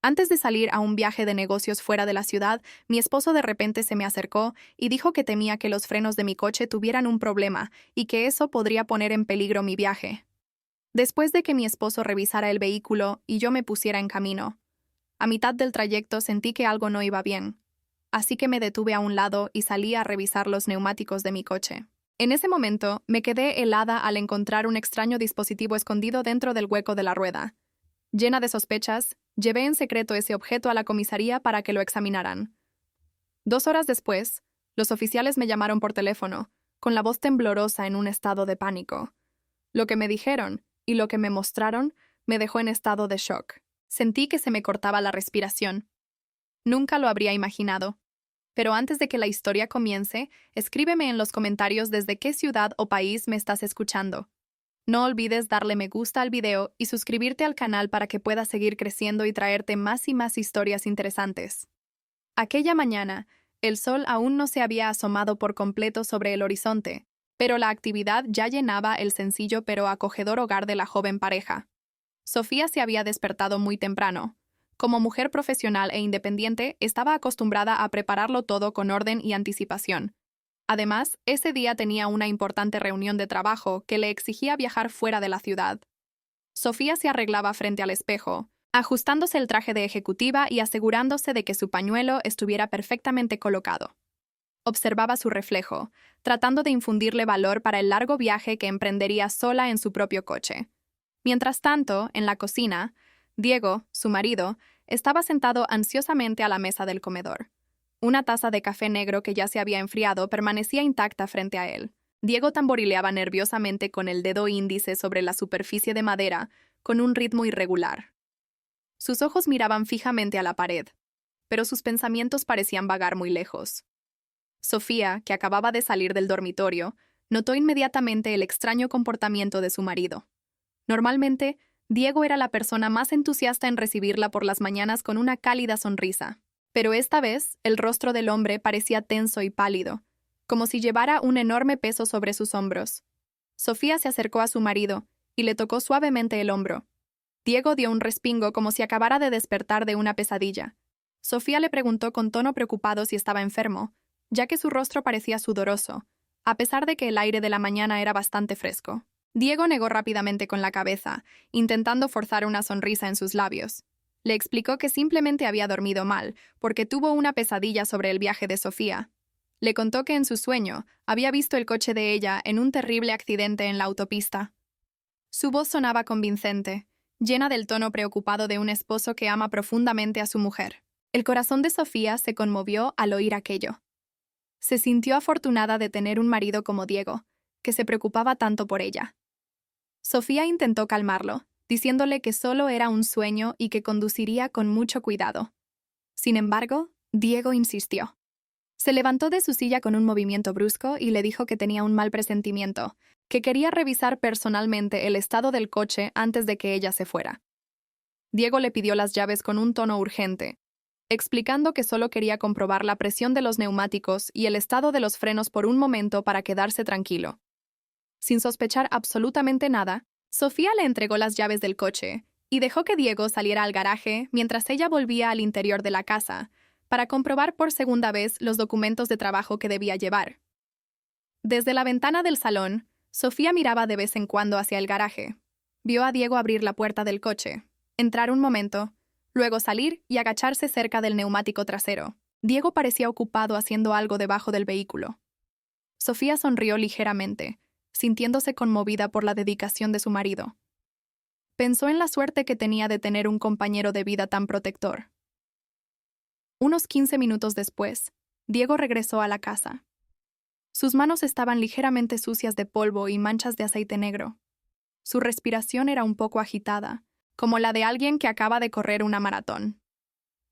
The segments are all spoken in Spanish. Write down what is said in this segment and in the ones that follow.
Antes de salir a un viaje de negocios fuera de la ciudad, mi esposo de repente se me acercó y dijo que temía que los frenos de mi coche tuvieran un problema y que eso podría poner en peligro mi viaje. Después de que mi esposo revisara el vehículo y yo me pusiera en camino, a mitad del trayecto sentí que algo no iba bien, así que me detuve a un lado y salí a revisar los neumáticos de mi coche. En ese momento, me quedé helada al encontrar un extraño dispositivo escondido dentro del hueco de la rueda. Llena de sospechas, llevé en secreto ese objeto a la comisaría para que lo examinaran. 2 horas después, los oficiales me llamaron por teléfono, con la voz temblorosa en un estado de pánico. Lo que me dijeron y lo que me mostraron me dejó en estado de shock. Sentí que se me cortaba la respiración. Nunca lo habría imaginado. Pero antes de que la historia comience, escríbeme en los comentarios desde qué ciudad o país me estás escuchando. No olvides darle me gusta al video y suscribirte al canal para que pueda seguir creciendo y traerte más y más historias interesantes. Aquella mañana, el sol aún no se había asomado por completo sobre el horizonte, pero la actividad ya llenaba el sencillo pero acogedor hogar de la joven pareja. Sofía se había despertado muy temprano. Como mujer profesional e independiente, estaba acostumbrada a prepararlo todo con orden y anticipación. Además, ese día tenía una importante reunión de trabajo que le exigía viajar fuera de la ciudad. Sofía se arreglaba frente al espejo, ajustándose el traje de ejecutiva y asegurándose de que su pañuelo estuviera perfectamente colocado. Observaba su reflejo, tratando de infundirle valor para el largo viaje que emprendería sola en su propio coche. Mientras tanto, en la cocina, Diego, su marido, estaba sentado ansiosamente a la mesa del comedor. Una taza de café negro que ya se había enfriado permanecía intacta frente a él. Diego tamborileaba nerviosamente con el dedo índice sobre la superficie de madera, con un ritmo irregular. Sus ojos miraban fijamente a la pared, pero sus pensamientos parecían vagar muy lejos. Sofía, que acababa de salir del dormitorio, notó inmediatamente el extraño comportamiento de su marido. Normalmente, Diego era la persona más entusiasta en recibirla por las mañanas con una cálida sonrisa. Pero esta vez, el rostro del hombre parecía tenso y pálido, como si llevara un enorme peso sobre sus hombros. Sofía se acercó a su marido y le tocó suavemente el hombro. Diego dio un respingo como si acabara de despertar de una pesadilla. Sofía le preguntó con tono preocupado si estaba enfermo, ya que su rostro parecía sudoroso, a pesar de que el aire de la mañana era bastante fresco. Diego negó rápidamente con la cabeza, intentando forzar una sonrisa en sus labios. Le explicó que simplemente había dormido mal, porque tuvo una pesadilla sobre el viaje de Sofía. Le contó que en su sueño había visto el coche de ella en un terrible accidente en la autopista. Su voz sonaba convincente, llena del tono preocupado de un esposo que ama profundamente a su mujer. El corazón de Sofía se conmovió al oír aquello. Se sintió afortunada de tener un marido como Diego, que se preocupaba tanto por ella. Sofía intentó calmarlo, diciéndole que solo era un sueño y que conduciría con mucho cuidado. Sin embargo, Diego insistió. Se levantó de su silla con un movimiento brusco y le dijo que tenía un mal presentimiento, que quería revisar personalmente el estado del coche antes de que ella se fuera. Diego le pidió las llaves con un tono urgente, explicando que solo quería comprobar la presión de los neumáticos y el estado de los frenos por un momento para quedarse tranquilo. Sin sospechar absolutamente nada, Sofía le entregó las llaves del coche y dejó que Diego saliera al garaje mientras ella volvía al interior de la casa para comprobar por segunda vez los documentos de trabajo que debía llevar. Desde la ventana del salón, Sofía miraba de vez en cuando hacia el garaje. Vio a Diego abrir la puerta del coche, entrar un momento, luego salir y agacharse cerca del neumático trasero. Diego parecía ocupado haciendo algo debajo del vehículo. Sofía sonrió ligeramente, sintiéndose conmovida por la dedicación de su marido. Pensó en la suerte que tenía de tener un compañero de vida tan protector. Unos 15 minutos después, Diego regresó a la casa. Sus manos estaban ligeramente sucias de polvo y manchas de aceite negro. Su respiración era un poco agitada, como la de alguien que acaba de correr una maratón.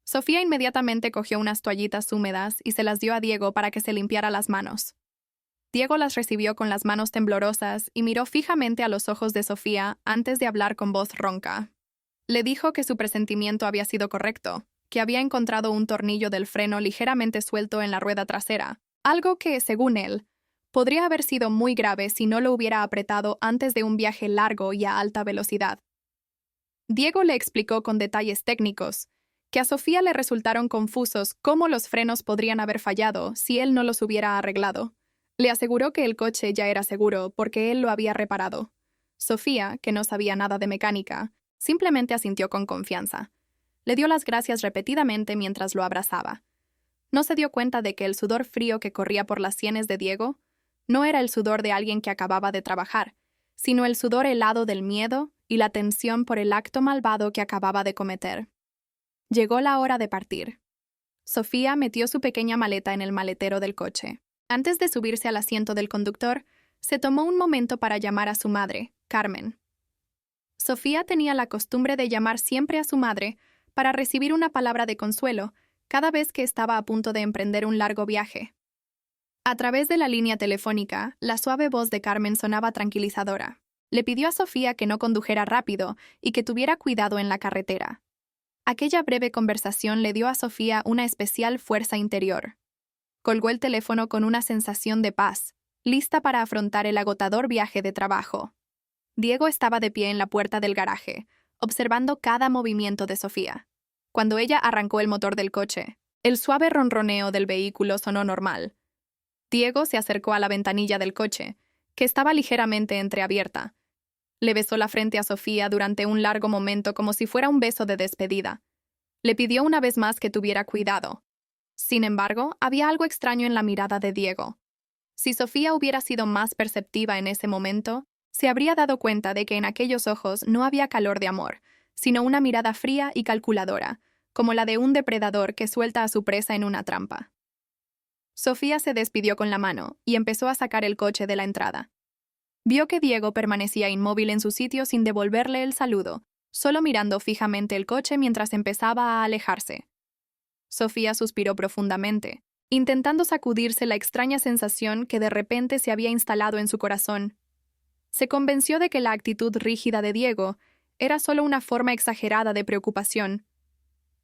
Sofía inmediatamente cogió unas toallitas húmedas y se las dio a Diego para que se limpiara las manos. Diego las recibió con las manos temblorosas y miró fijamente a los ojos de Sofía antes de hablar con voz ronca. Le dijo que su presentimiento había sido correcto, que había encontrado un tornillo del freno ligeramente suelto en la rueda trasera, algo que, según él, podría haber sido muy grave si no lo hubiera apretado antes de un viaje largo y a alta velocidad. Diego le explicó con detalles técnicos que a Sofía le resultaron confusos cómo los frenos podrían haber fallado si él no los hubiera arreglado. Le aseguró que el coche ya era seguro porque él lo había reparado. Sofía, que no sabía nada de mecánica, simplemente asintió con confianza. Le dio las gracias repetidamente mientras lo abrazaba. No se dio cuenta de que el sudor frío que corría por las sienes de Diego no era el sudor de alguien que acababa de trabajar, sino el sudor helado del miedo y la tensión por el acto malvado que acababa de cometer. Llegó la hora de partir. Sofía metió su pequeña maleta en el maletero del coche. Antes de subirse al asiento del conductor, se tomó un momento para llamar a su madre, Carmen. Sofía tenía la costumbre de llamar siempre a su madre para recibir una palabra de consuelo cada vez que estaba a punto de emprender un largo viaje. A través de la línea telefónica, la suave voz de Carmen sonaba tranquilizadora. Le pidió a Sofía que no condujera rápido y que tuviera cuidado en la carretera. Aquella breve conversación le dio a Sofía una especial fuerza interior. Colgó el teléfono con una sensación de paz, lista para afrontar el agotador viaje de trabajo. Diego estaba de pie en la puerta del garaje, observando cada movimiento de Sofía. Cuando ella arrancó el motor del coche, el suave ronroneo del vehículo sonó normal. Diego se acercó a la ventanilla del coche, que estaba ligeramente entreabierta. Le besó la frente a Sofía durante un largo momento como si fuera un beso de despedida. Le pidió una vez más que tuviera cuidado. Sin embargo, había algo extraño en la mirada de Diego. Si Sofía hubiera sido más perceptiva en ese momento, se habría dado cuenta de que en aquellos ojos no había calor de amor, sino una mirada fría y calculadora, como la de un depredador que suelta a su presa en una trampa. Sofía se despidió con la mano y empezó a sacar el coche de la entrada. Vio que Diego permanecía inmóvil en su sitio sin devolverle el saludo, solo mirando fijamente el coche mientras empezaba a alejarse. Sofía suspiró profundamente, intentando sacudirse la extraña sensación que de repente se había instalado en su corazón. Se convenció de que la actitud rígida de Diego era solo una forma exagerada de preocupación.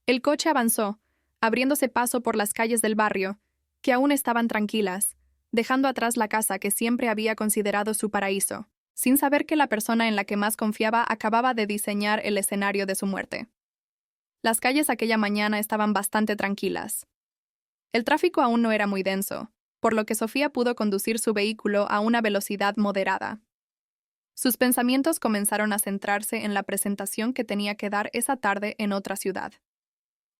El coche avanzó, abriéndose paso por las calles del barrio, que aún estaban tranquilas, dejando atrás la casa que siempre había considerado su paraíso, sin saber que la persona en la que más confiaba acababa de diseñar el escenario de su muerte. Las calles aquella mañana estaban bastante tranquilas. El tráfico aún no era muy denso, por lo que Sofía pudo conducir su vehículo a una velocidad moderada. Sus pensamientos comenzaron a centrarse en la presentación que tenía que dar esa tarde en otra ciudad.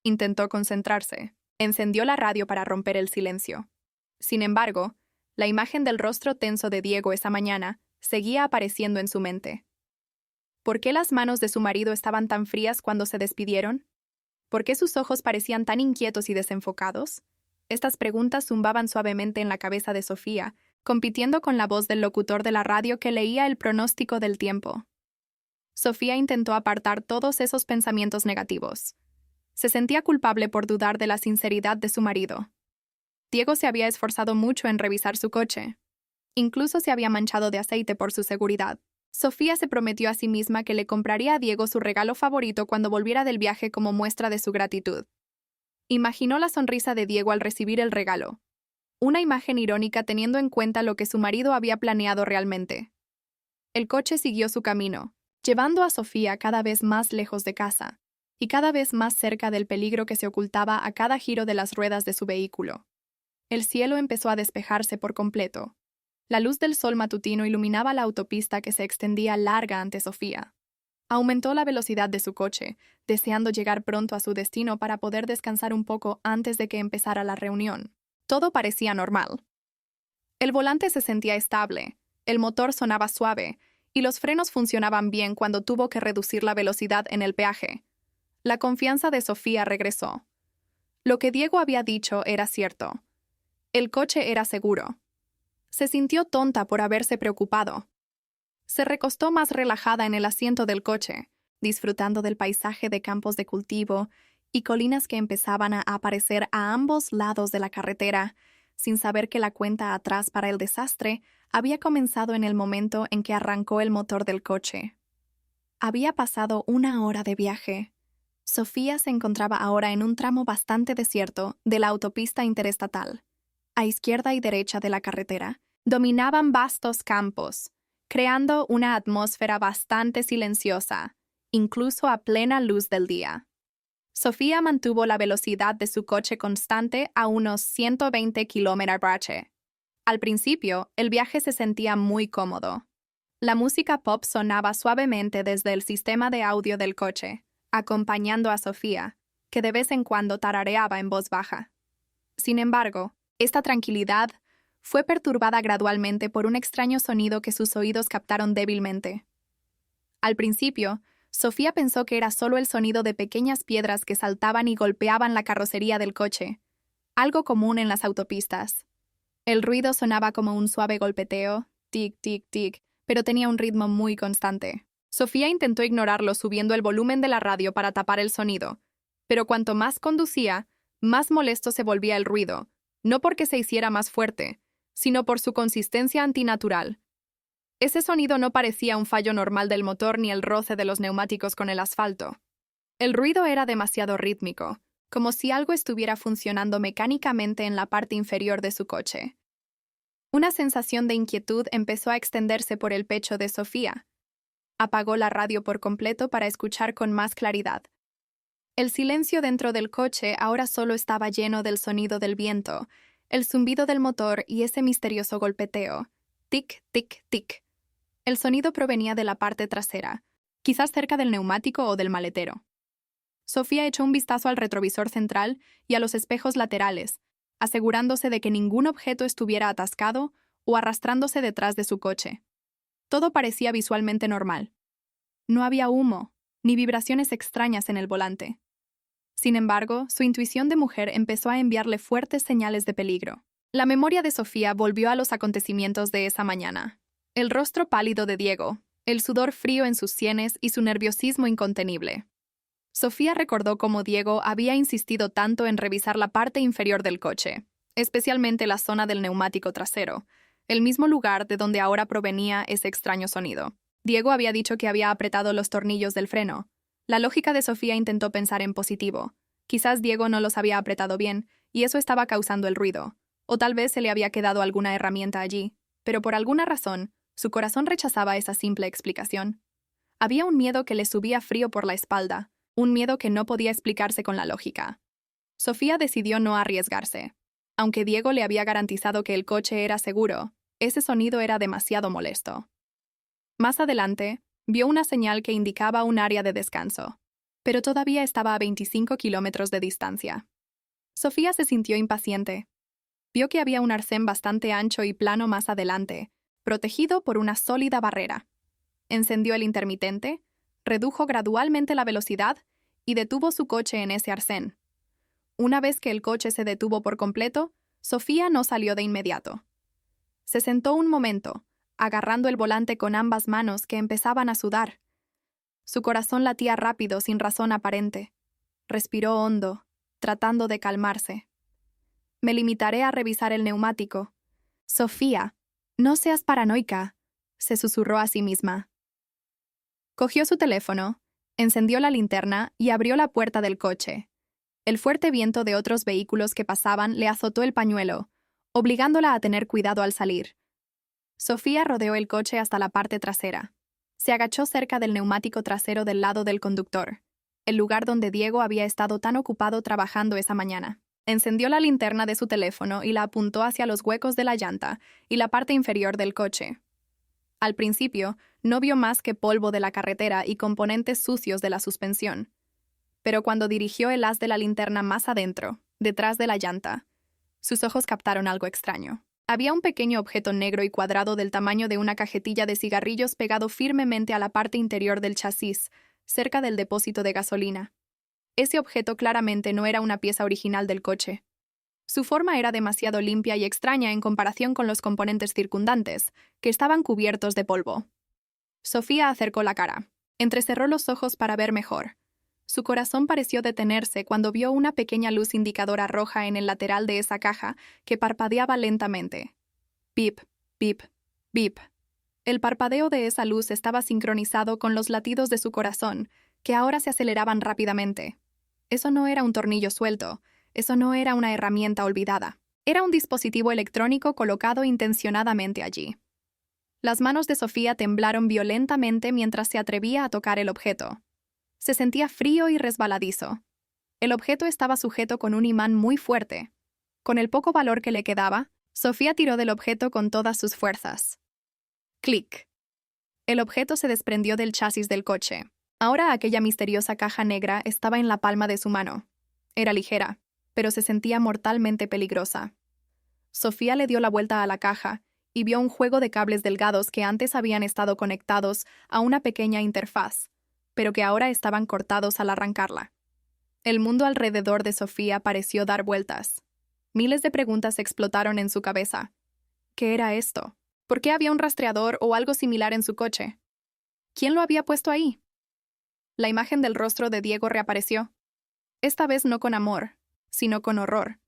Intentó concentrarse. Encendió la radio para romper el silencio. Sin embargo, la imagen del rostro tenso de Diego esa mañana seguía apareciendo en su mente. ¿Por qué las manos de su marido estaban tan frías cuando se despidieron? ¿Por qué sus ojos parecían tan inquietos y desenfocados? Estas preguntas zumbaban suavemente en la cabeza de Sofía, compitiendo con la voz del locutor de la radio que leía el pronóstico del tiempo. Sofía intentó apartar todos esos pensamientos negativos. Se sentía culpable por dudar de la sinceridad de su marido. Diego se había esforzado mucho en revisar su coche. Incluso se había manchado de aceite por su seguridad. Sofía se prometió a sí misma que le compraría a Diego su regalo favorito cuando volviera del viaje como muestra de su gratitud. Imaginó la sonrisa de Diego al recibir el regalo. Una imagen irónica teniendo en cuenta lo que su marido había planeado realmente. El coche siguió su camino, llevando a Sofía cada vez más lejos de casa, y cada vez más cerca del peligro que se ocultaba a cada giro de las ruedas de su vehículo. El cielo empezó a despejarse por completo. La luz del sol matutino iluminaba la autopista que se extendía larga ante Sofía. Aumentó la velocidad de su coche, deseando llegar pronto a su destino para poder descansar un poco antes de que empezara la reunión. Todo parecía normal. El volante se sentía estable, el motor sonaba suave, y los frenos funcionaban bien cuando tuvo que reducir la velocidad en el peaje. La confianza de Sofía regresó. Lo que Diego había dicho era cierto. El coche era seguro. Se sintió tonta por haberse preocupado. Se recostó más relajada en el asiento del coche, disfrutando del paisaje de campos de cultivo y colinas que empezaban a aparecer a ambos lados de la carretera, sin saber que la cuenta atrás para el desastre había comenzado en el momento en que arrancó el motor del coche. Había pasado 1 hora de viaje. Sofía se encontraba ahora en un tramo bastante desierto de la autopista interestatal. A izquierda y derecha de la carretera, dominaban vastos campos, creando una atmósfera bastante silenciosa, incluso a plena luz del día. Sofía mantuvo la velocidad de su coche constante a unos 120 km/h. Al principio, el viaje se sentía muy cómodo. La música pop sonaba suavemente desde el sistema de audio del coche, acompañando a Sofía, que de vez en cuando tarareaba en voz baja. Sin embargo, esta tranquilidad fue perturbada gradualmente por un extraño sonido que sus oídos captaron débilmente. Al principio, Sofía pensó que era solo el sonido de pequeñas piedras que saltaban y golpeaban la carrocería del coche, algo común en las autopistas. El ruido sonaba como un suave golpeteo, tic, tic, tic, pero tenía un ritmo muy constante. Sofía intentó ignorarlo subiendo el volumen de la radio para tapar el sonido, pero cuanto más conducía, más molesto se volvía el ruido, no porque se hiciera más fuerte, sino por su consistencia antinatural. Ese sonido no parecía un fallo normal del motor ni el roce de los neumáticos con el asfalto. El ruido era demasiado rítmico, como si algo estuviera funcionando mecánicamente en la parte inferior de su coche. Una sensación de inquietud empezó a extenderse por el pecho de Sofía. Apagó la radio por completo para escuchar con más claridad. El silencio dentro del coche ahora solo estaba lleno del sonido del viento, el zumbido del motor y ese misterioso golpeteo. Tic, tic, tic. El sonido provenía de la parte trasera, quizás cerca del neumático o del maletero. Sofía echó un vistazo al retrovisor central y a los espejos laterales, asegurándose de que ningún objeto estuviera atascado o arrastrándose detrás de su coche. Todo parecía visualmente normal. No había humo, ni vibraciones extrañas en el volante. Sin embargo, su intuición de mujer empezó a enviarle fuertes señales de peligro. La memoria de Sofía volvió a los acontecimientos de esa mañana. El rostro pálido de Diego, el sudor frío en sus sienes y su nerviosismo incontenible. Sofía recordó cómo Diego había insistido tanto en revisar la parte inferior del coche, especialmente la zona del neumático trasero, el mismo lugar de donde ahora provenía ese extraño sonido. Diego había dicho que había apretado los tornillos del freno. La lógica de Sofía intentó pensar en positivo. Quizás Diego no los había apretado bien, y eso estaba causando el ruido. O tal vez se le había quedado alguna herramienta allí, pero por alguna razón, su corazón rechazaba esa simple explicación. Había un miedo que le subía frío por la espalda, un miedo que no podía explicarse con la lógica. Sofía decidió no arriesgarse. Aunque Diego le había garantizado que el coche era seguro, ese sonido era demasiado molesto. Más adelante, vio una señal que indicaba un área de descanso, pero todavía estaba a 25 kilómetros de distancia. Sofía se sintió impaciente. Vio que había un arcén bastante ancho y plano más adelante, protegido por una sólida barrera. Encendió el intermitente, redujo gradualmente la velocidad y detuvo su coche en ese arcén. Una vez que el coche se detuvo por completo, Sofía no salió de inmediato. Se sentó un momento, agarrando el volante con ambas manos que empezaban a sudar. Su corazón latía rápido sin razón aparente. Respiró hondo, tratando de calmarse. Me limitaré a revisar el neumático. Sofía, no seas paranoica, se susurró a sí misma. Cogió su teléfono, encendió la linterna y abrió la puerta del coche. El fuerte viento de otros vehículos que pasaban le azotó el pañuelo, obligándola a tener cuidado al salir. Sofía rodeó el coche hasta la parte trasera. Se agachó cerca del neumático trasero del lado del conductor, el lugar donde Diego había estado tan ocupado trabajando esa mañana. Encendió la linterna de su teléfono y la apuntó hacia los huecos de la llanta y la parte inferior del coche. Al principio, no vio más que polvo de la carretera y componentes sucios de la suspensión. Pero cuando dirigió el haz de la linterna más adentro, detrás de la llanta, sus ojos captaron algo extraño. Había un pequeño objeto negro y cuadrado del tamaño de una cajetilla de cigarrillos pegado firmemente a la parte interior del chasis, cerca del depósito de gasolina. Ese objeto claramente no era una pieza original del coche. Su forma era demasiado limpia y extraña en comparación con los componentes circundantes, que estaban cubiertos de polvo. Sofía acercó la cara. Entrecerró los ojos para ver mejor. Su corazón pareció detenerse cuando vio una pequeña luz indicadora roja en el lateral de esa caja que parpadeaba lentamente. Bip, bip, bip. El parpadeo de esa luz estaba sincronizado con los latidos de su corazón, que ahora se aceleraban rápidamente. Eso no era un tornillo suelto, eso no era una herramienta olvidada. Era un dispositivo electrónico colocado intencionadamente allí. Las manos de Sofía temblaron violentamente mientras se atrevía a tocar el objeto. Se sentía frío y resbaladizo. El objeto estaba sujeto con un imán muy fuerte. Con el poco valor que le quedaba, Sofía tiró del objeto con todas sus fuerzas. Clic. El objeto se desprendió del chasis del coche. Ahora aquella misteriosa caja negra estaba en la palma de su mano. Era ligera, pero se sentía mortalmente peligrosa. Sofía le dio la vuelta a la caja y vio un juego de cables delgados que antes habían estado conectados a una pequeña interfaz, pero que ahora estaban cortados al arrancarla. El mundo alrededor de Sofía pareció dar vueltas. Miles de preguntas explotaron en su cabeza. ¿Qué era esto? ¿Por qué había un rastreador o algo similar en su coche? ¿Quién lo había puesto ahí? La imagen del rostro de Diego reapareció. Esta vez no con amor, sino con horror.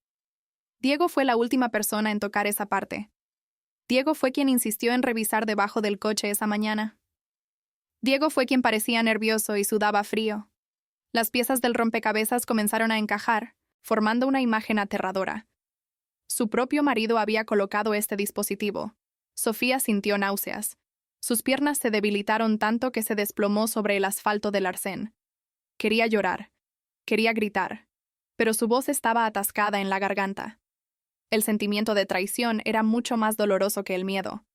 Diego fue la última persona en tocar esa parte. Diego fue quien insistió en revisar debajo del coche esa mañana. Diego fue quien parecía nervioso y sudaba frío. Las piezas del rompecabezas comenzaron a encajar, formando una imagen aterradora. Su propio marido había colocado este dispositivo. Sofía sintió náuseas. Sus piernas se debilitaron tanto que se desplomó sobre el asfalto del arcén. Quería llorar. Quería gritar. Pero su voz estaba atascada en la garganta. El sentimiento de traición era mucho más doloroso que el miedo.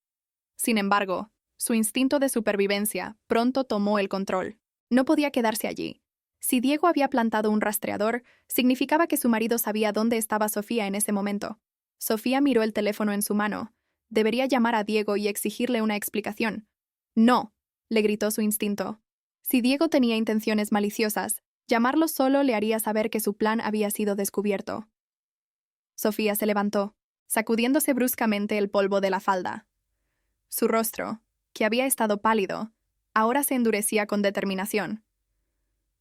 Sin embargo, su instinto de supervivencia pronto tomó el control. No podía quedarse allí. Si Diego había plantado un rastreador, significaba que su marido sabía dónde estaba Sofía en ese momento. Sofía miró el teléfono en su mano. Debería llamar a Diego y exigirle una explicación. «No», le gritó su instinto. Si Diego tenía intenciones maliciosas, llamarlo solo le haría saber que su plan había sido descubierto. Sofía se levantó, sacudiéndose bruscamente el polvo de la falda. Su rostro, que había estado pálido, ahora se endurecía con determinación.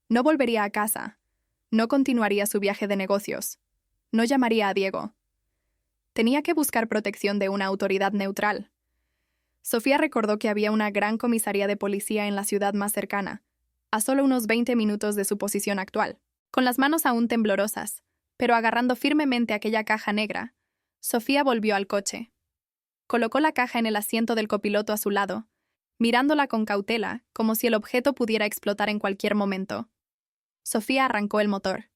No volvería a casa. No continuaría su viaje de negocios. No llamaría a Diego. Tenía que buscar protección de una autoridad neutral. Sofía recordó que había una gran comisaría de policía en la ciudad más cercana, a solo unos 20 minutos de su posición actual. Con las manos aún temblorosas, pero agarrando firmemente aquella caja negra, Sofía volvió al coche. Colocó la caja en el asiento del copiloto a su lado, mirándola con cautela, como si el objeto pudiera explotar en cualquier momento. Sofía arrancó el motor.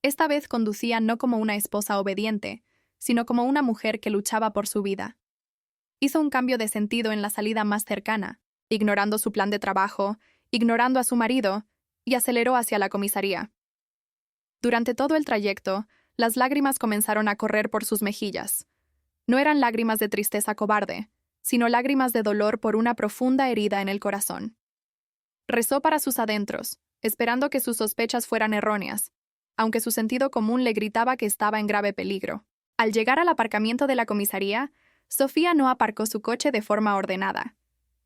Esta vez conducía no como una esposa obediente, sino como una mujer que luchaba por su vida. Hizo un cambio de sentido en la salida más cercana, ignorando su plan de trabajo, ignorando a su marido, y aceleró hacia la comisaría. Durante todo el trayecto, las lágrimas comenzaron a correr por sus mejillas. No eran lágrimas de tristeza cobarde, sino lágrimas de dolor por una profunda herida en el corazón. Rezó para sus adentros, esperando que sus sospechas fueran erróneas, aunque su sentido común le gritaba que estaba en grave peligro. Al llegar al aparcamiento de la comisaría, Sofía no aparcó su coche de forma ordenada.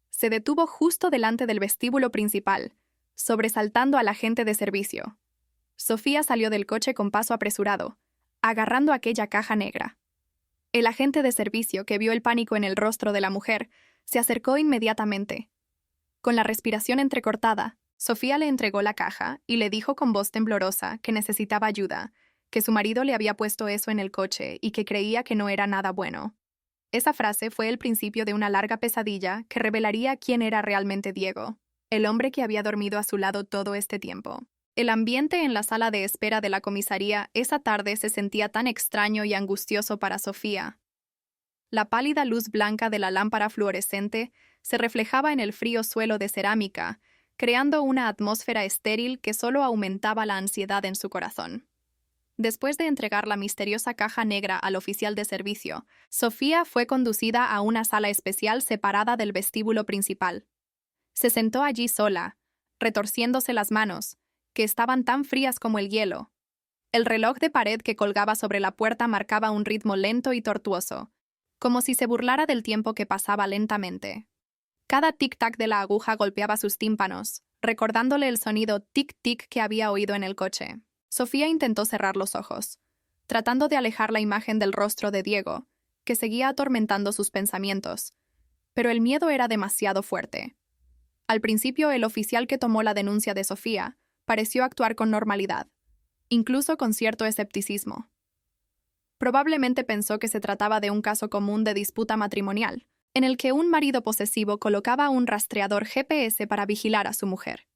Se detuvo justo delante del vestíbulo principal, sobresaltando al agente de servicio. Sofía salió del coche con paso apresurado, agarrando aquella caja negra. El agente de servicio, que vio el pánico en el rostro de la mujer, se acercó inmediatamente. Con la respiración entrecortada, Sofía le entregó la caja y le dijo con voz temblorosa que necesitaba ayuda, que su marido le había puesto eso en el coche y que creía que no era nada bueno. Esa frase fue el principio de una larga pesadilla que revelaría quién era realmente Diego, el hombre que había dormido a su lado todo este tiempo. El ambiente en la sala de espera de la comisaría esa tarde se sentía tan extraño y angustioso para Sofía. La pálida luz blanca de la lámpara fluorescente se reflejaba en el frío suelo de cerámica, creando una atmósfera estéril que solo aumentaba la ansiedad en su corazón. Después de entregar la misteriosa caja negra al oficial de servicio, Sofía fue conducida a una sala especial separada del vestíbulo principal. Se sentó allí sola, retorciéndose las manos, que estaban tan frías como el hielo. El reloj de pared que colgaba sobre la puerta marcaba un ritmo lento y tortuoso, como si se burlara del tiempo que pasaba lentamente. Cada tic-tac de la aguja golpeaba sus tímpanos, recordándole el sonido tic-tic que había oído en el coche. Sofía intentó cerrar los ojos, tratando de alejar la imagen del rostro de Diego, que seguía atormentando sus pensamientos, pero el miedo era demasiado fuerte. Al principio, el oficial que tomó la denuncia de Sofía pareció actuar con normalidad, incluso con cierto escepticismo. Probablemente pensó que se trataba de un caso común de disputa matrimonial, en el que un marido posesivo colocaba un rastreador GPS para vigilar a su mujer.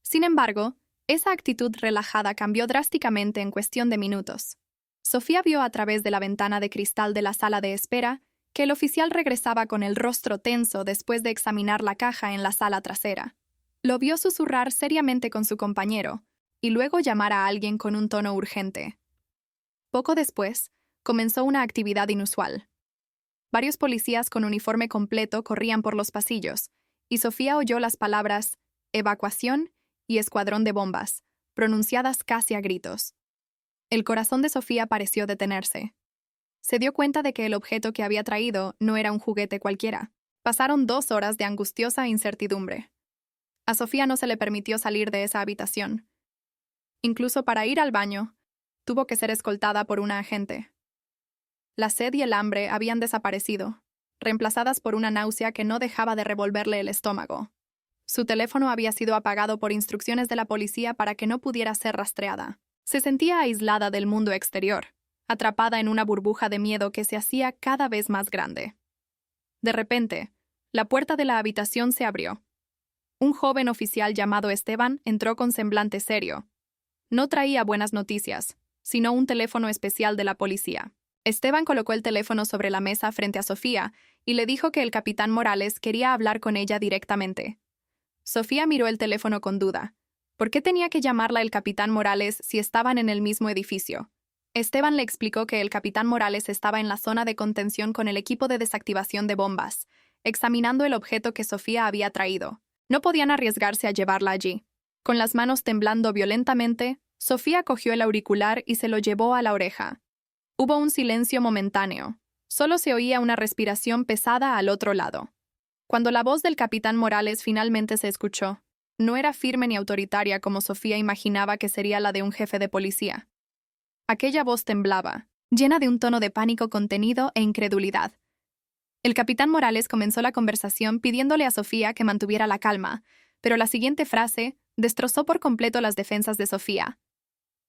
Sin embargo, Esa actitud relajada cambió drásticamente en cuestión de minutos. Sofía vio a través de la ventana de cristal de la sala de espera que el oficial regresaba con el rostro tenso después de examinar la caja en la sala trasera. Lo vio susurrar seriamente con su compañero y luego llamar a alguien con un tono urgente. Poco después, comenzó una actividad inusual. Varios policías con uniforme completo corrían por los pasillos, y Sofía oyó las palabras «evacuación» y «escuadrón de bombas», pronunciadas casi a gritos. El corazón de Sofía pareció detenerse. Se dio cuenta de que el objeto que había traído no era un juguete cualquiera. Pasaron 2 horas de angustiosa incertidumbre. A Sofía no se le permitió salir de esa habitación. Incluso para ir al baño, tuvo que ser escoltada por una agente. La sed y el hambre habían desaparecido, reemplazadas por una náusea que no dejaba de revolverle el estómago. Su teléfono había sido apagado por instrucciones de la policía para que no pudiera ser rastreada. Se sentía aislada del mundo exterior, atrapada en una burbuja de miedo que se hacía cada vez más grande. De repente, la puerta de la habitación se abrió. Un joven oficial llamado Esteban entró con semblante serio. No traía buenas noticias, sino un teléfono especial de la policía. Esteban colocó el teléfono sobre la mesa frente a Sofía y le dijo que el capitán Morales quería hablar con ella directamente. Sofía miró el teléfono con duda. ¿Por qué tenía que llamarla el capitán Morales si estaban en el mismo edificio? Esteban le explicó que el capitán Morales estaba en la zona de contención con el equipo de desactivación de bombas, examinando el objeto que Sofía había traído. No podían arriesgarse a llevarla allí. Con las manos temblando violentamente, Sofía cogió el auricular y se lo llevó a la oreja. Hubo un silencio momentáneo. Solo se oía una respiración pesada al otro lado. Cuando la voz del capitán Morales finalmente se escuchó, no era firme ni autoritaria como Sofía imaginaba que sería la de un jefe de policía. Aquella voz temblaba, llena de un tono de pánico contenido e incredulidad. El capitán Morales comenzó la conversación pidiéndole a Sofía que mantuviera la calma, pero la siguiente frase destrozó por completo las defensas de Sofía.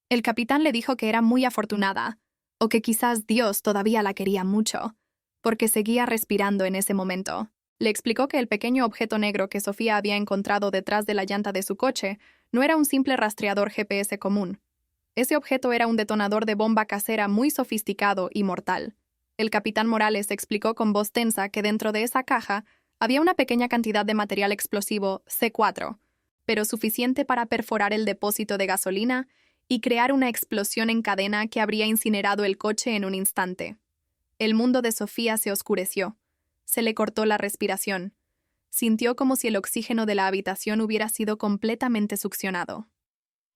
El capitán le dijo que era muy afortunada, o que quizás Dios todavía la quería mucho, porque seguía respirando en ese momento. Le explicó que el pequeño objeto negro que Sofía había encontrado detrás de la llanta de su coche no era un simple rastreador GPS común. Ese objeto era un detonador de bomba casera muy sofisticado y mortal. El capitán Morales explicó con voz tensa que dentro de esa caja había una pequeña cantidad de material explosivo C4, pero suficiente para perforar el depósito de gasolina y crear una explosión en cadena que habría incinerado el coche en un instante. El mundo de Sofía se oscureció. Se le cortó la respiración. Sintió como si el oxígeno de la habitación hubiera sido completamente succionado.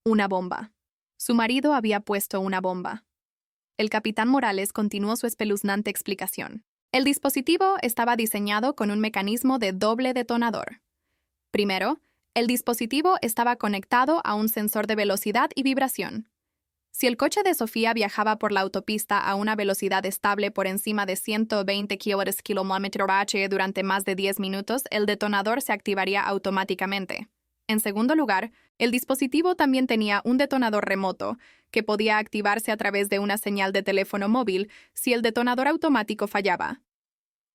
Una bomba. Su marido había puesto una bomba. El capitán Morales continuó su espeluznante explicación. El dispositivo estaba diseñado con un mecanismo de doble detonador. Primero, el dispositivo estaba conectado a un sensor de velocidad y vibración. Si el coche de Sofía viajaba por la autopista a una velocidad estable por encima de 120 km/h durante más de 10 minutos, el detonador se activaría automáticamente. En segundo lugar, el dispositivo también tenía un detonador remoto, que podía activarse a través de una señal de teléfono móvil si el detonador automático fallaba.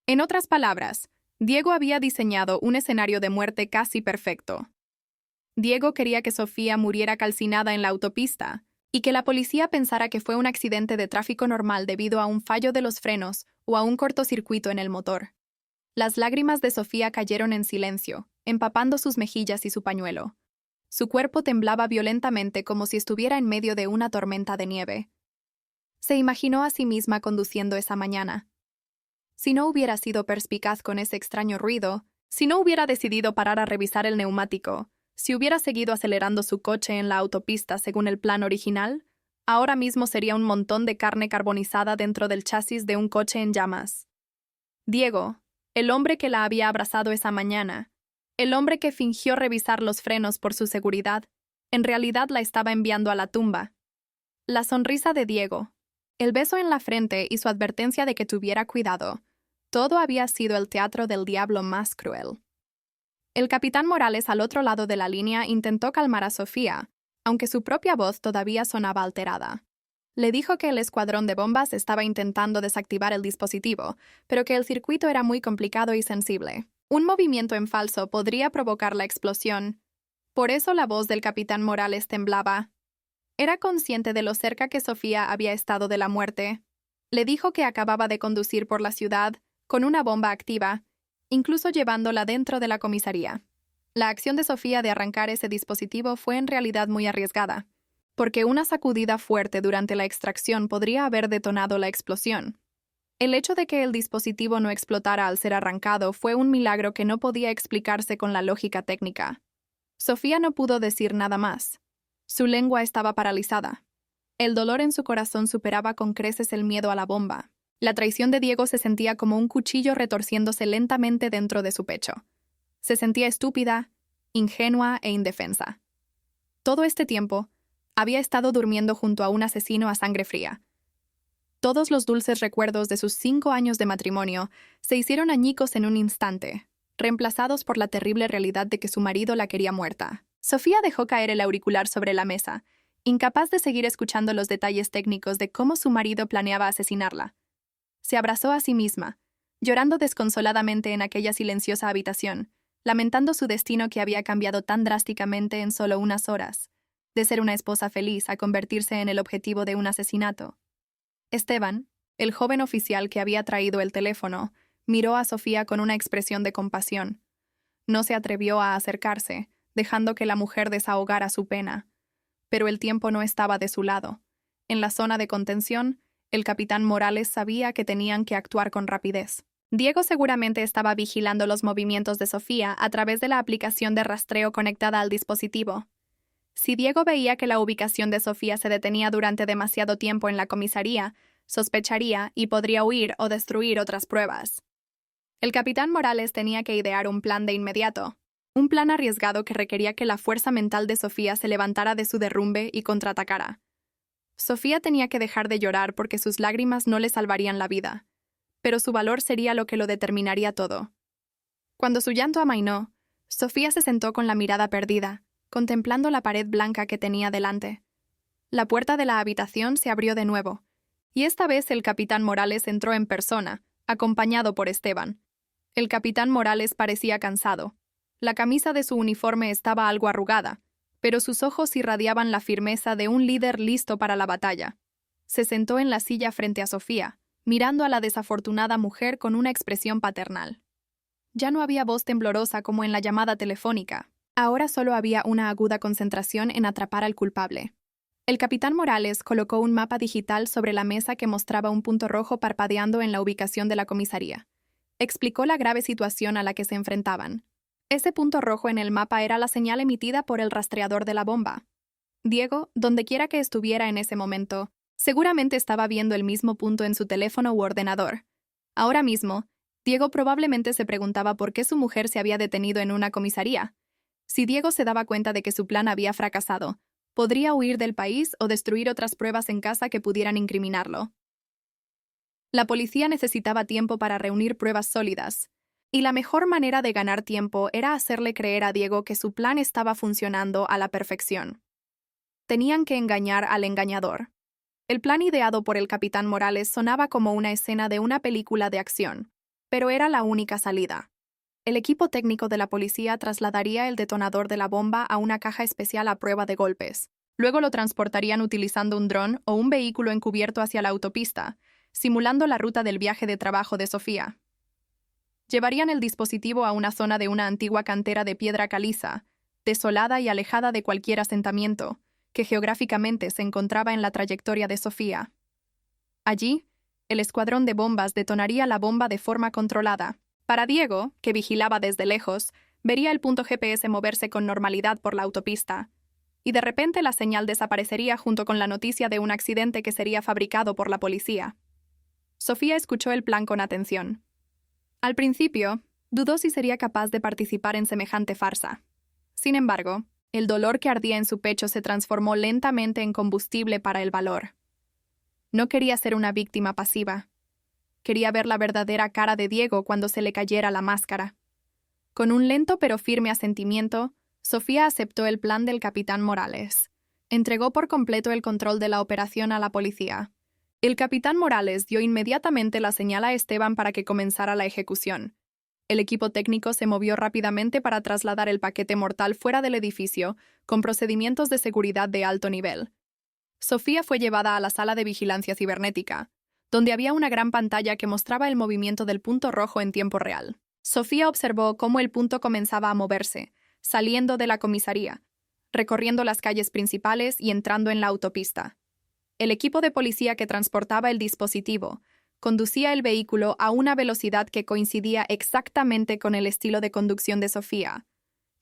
En otras palabras, Diego había diseñado un escenario de muerte casi perfecto. Diego quería que Sofía muriera calcinada en la autopista, y que la policía pensara que fue un accidente de tráfico normal debido a un fallo de los frenos o a un cortocircuito en el motor. Las lágrimas de Sofía cayeron en silencio, empapando sus mejillas y su pañuelo. Su cuerpo temblaba violentamente como si estuviera en medio de una tormenta de nieve. Se imaginó a sí misma conduciendo esa mañana. Si no hubiera sido perspicaz con ese extraño ruido, si no hubiera decidido parar a revisar el neumático, si hubiera seguido acelerando su coche en la autopista según el plan original, ahora mismo sería un montón de carne carbonizada dentro del chasis de un coche en llamas. Diego, el hombre que la había abrazado esa mañana, el hombre que fingió revisar los frenos por su seguridad, en realidad la estaba enviando a la tumba. La sonrisa de Diego, el beso en la frente y su advertencia de que tuviera cuidado, todo había sido el teatro del diablo más cruel. El capitán Morales al otro lado de la línea intentó calmar a Sofía, aunque su propia voz todavía sonaba alterada. Le dijo que el escuadrón de bombas estaba intentando desactivar el dispositivo, pero que el circuito era muy complicado y sensible. Un movimiento en falso podría provocar la explosión. Por eso la voz del capitán Morales temblaba. Era consciente de lo cerca que Sofía había estado de la muerte. Le dijo que acababa de conducir por la ciudad con una bomba activa, incluso llevándola dentro de la comisaría. La acción de Sofía de arrancar ese dispositivo fue en realidad muy arriesgada, porque una sacudida fuerte durante la extracción podría haber detonado la explosión. El hecho de que el dispositivo no explotara al ser arrancado fue un milagro que no podía explicarse con la lógica técnica. Sofía no pudo decir nada más. Su lengua estaba paralizada. El dolor en su corazón superaba con creces el miedo a la bomba. La traición de Diego se sentía como un cuchillo retorciéndose lentamente dentro de su pecho. Se sentía estúpida, ingenua e indefensa. Todo este tiempo, había estado durmiendo junto a un asesino a sangre fría. Todos los dulces recuerdos de sus 5 años de matrimonio se hicieron añicos en un instante, reemplazados por la terrible realidad de que su marido la quería muerta. Sofía dejó caer el auricular sobre la mesa, incapaz de seguir escuchando los detalles técnicos de cómo su marido planeaba asesinarla. Se abrazó a sí misma, llorando desconsoladamente en aquella silenciosa habitación, lamentando su destino que había cambiado tan drásticamente en solo unas horas, de ser una esposa feliz a convertirse en el objetivo de un asesinato. Esteban, el joven oficial que había traído el teléfono, miró a Sofía con una expresión de compasión. No se atrevió a acercarse, dejando que la mujer desahogara su pena. Pero el tiempo no estaba de su lado. En la zona de contención, el capitán Morales sabía que tenían que actuar con rapidez. Diego seguramente estaba vigilando los movimientos de Sofía a través de la aplicación de rastreo conectada al dispositivo. Si Diego veía que la ubicación de Sofía se detenía durante demasiado tiempo en la comisaría, sospecharía y podría huir o destruir otras pruebas. El capitán Morales tenía que idear un plan de inmediato, un plan arriesgado que requería que la fuerza mental de Sofía se levantara de su derrumbe y contraatacara. Sofía tenía que dejar de llorar porque sus lágrimas no le salvarían la vida, pero su valor sería lo que lo determinaría todo. Cuando su llanto amainó, Sofía se sentó con la mirada perdida, contemplando la pared blanca que tenía delante. La puerta de la habitación se abrió de nuevo, y esta vez el capitán Morales entró en persona, acompañado por Esteban. El capitán Morales parecía cansado. La camisa de su uniforme estaba algo arrugada, pero sus ojos irradiaban la firmeza de un líder listo para la batalla. Se sentó en la silla frente a Sofía, mirando a la desafortunada mujer con una expresión paternal. Ya no había voz temblorosa como en la llamada telefónica. Ahora solo había una aguda concentración en atrapar al culpable. El capitán Morales colocó un mapa digital sobre la mesa que mostraba un punto rojo parpadeando en la ubicación de la comisaría. Explicó la grave situación a la que se enfrentaban. Ese punto rojo en el mapa era la señal emitida por el rastreador de la bomba. Diego, dondequiera que estuviera en ese momento, seguramente estaba viendo el mismo punto en su teléfono u ordenador. Ahora mismo, Diego probablemente se preguntaba por qué su mujer se había detenido en una comisaría. Si Diego se daba cuenta de que su plan había fracasado, podría huir del país o destruir otras pruebas en casa que pudieran incriminarlo. La policía necesitaba tiempo para reunir pruebas sólidas, y la mejor manera de ganar tiempo era hacerle creer a Diego que su plan estaba funcionando a la perfección. Tenían que engañar al engañador. El plan ideado por el capitán Morales sonaba como una escena de una película de acción, pero era la única salida. El equipo técnico de la policía trasladaría el detonador de la bomba a una caja especial a prueba de golpes. Luego lo transportarían utilizando un dron o un vehículo encubierto hacia la autopista, simulando la ruta del viaje de trabajo de Sofía. Llevarían el dispositivo a una zona de una antigua cantera de piedra caliza, desolada y alejada de cualquier asentamiento, que geográficamente se encontraba en la trayectoria de Sofía. Allí, el escuadrón de bombas detonaría la bomba de forma controlada. Para Diego, que vigilaba desde lejos, vería el punto GPS moverse con normalidad por la autopista, y de repente la señal desaparecería junto con la noticia de un accidente que sería fabricado por la policía. Sofía escuchó el plan con atención. Al principio, dudó si sería capaz de participar en semejante farsa. Sin embargo, el dolor que ardía en su pecho se transformó lentamente en combustible para el valor. No quería ser una víctima pasiva. Quería ver la verdadera cara de Diego cuando se le cayera la máscara. Con un lento pero firme asentimiento, Sofía aceptó el plan del capitán Morales. Entregó por completo el control de la operación a la policía. El capitán Morales dio inmediatamente la señal a Esteban para que comenzara la ejecución. El equipo técnico se movió rápidamente para trasladar el paquete mortal fuera del edificio, con procedimientos de seguridad de alto nivel. Sofía fue llevada a la sala de vigilancia cibernética, donde había una gran pantalla que mostraba el movimiento del punto rojo en tiempo real. Sofía observó cómo el punto comenzaba a moverse, saliendo de la comisaría, recorriendo las calles principales y entrando en la autopista. El equipo de policía que transportaba el dispositivo conducía el vehículo a una velocidad que coincidía exactamente con el estilo de conducción de Sofía,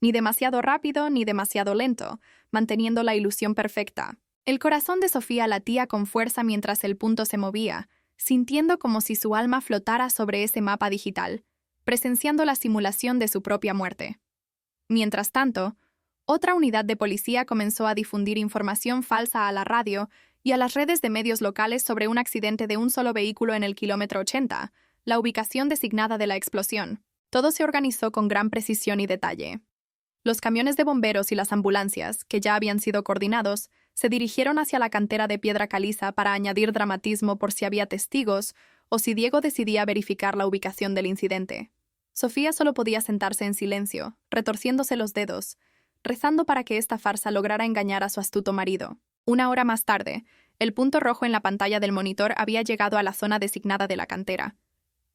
ni demasiado rápido ni demasiado lento, manteniendo la ilusión perfecta. El corazón de Sofía latía con fuerza mientras el punto se movía, sintiendo como si su alma flotara sobre ese mapa digital, presenciando la simulación de su propia muerte. Mientras tanto, otra unidad de policía comenzó a difundir información falsa a la radio y a las redes de medios locales sobre un accidente de un solo vehículo en el kilómetro 80, la ubicación designada de la explosión. Todo se organizó con gran precisión y detalle. Los camiones de bomberos y las ambulancias, que ya habían sido coordinados, se dirigieron hacia la cantera de piedra caliza para añadir dramatismo por si había testigos o si Diego decidía verificar la ubicación del incidente. Sofía solo podía sentarse en silencio, retorciéndose los dedos, rezando para que esta farsa lograra engañar a su astuto marido. Una hora más tarde, el punto rojo en la pantalla del monitor había llegado a la zona designada de la cantera.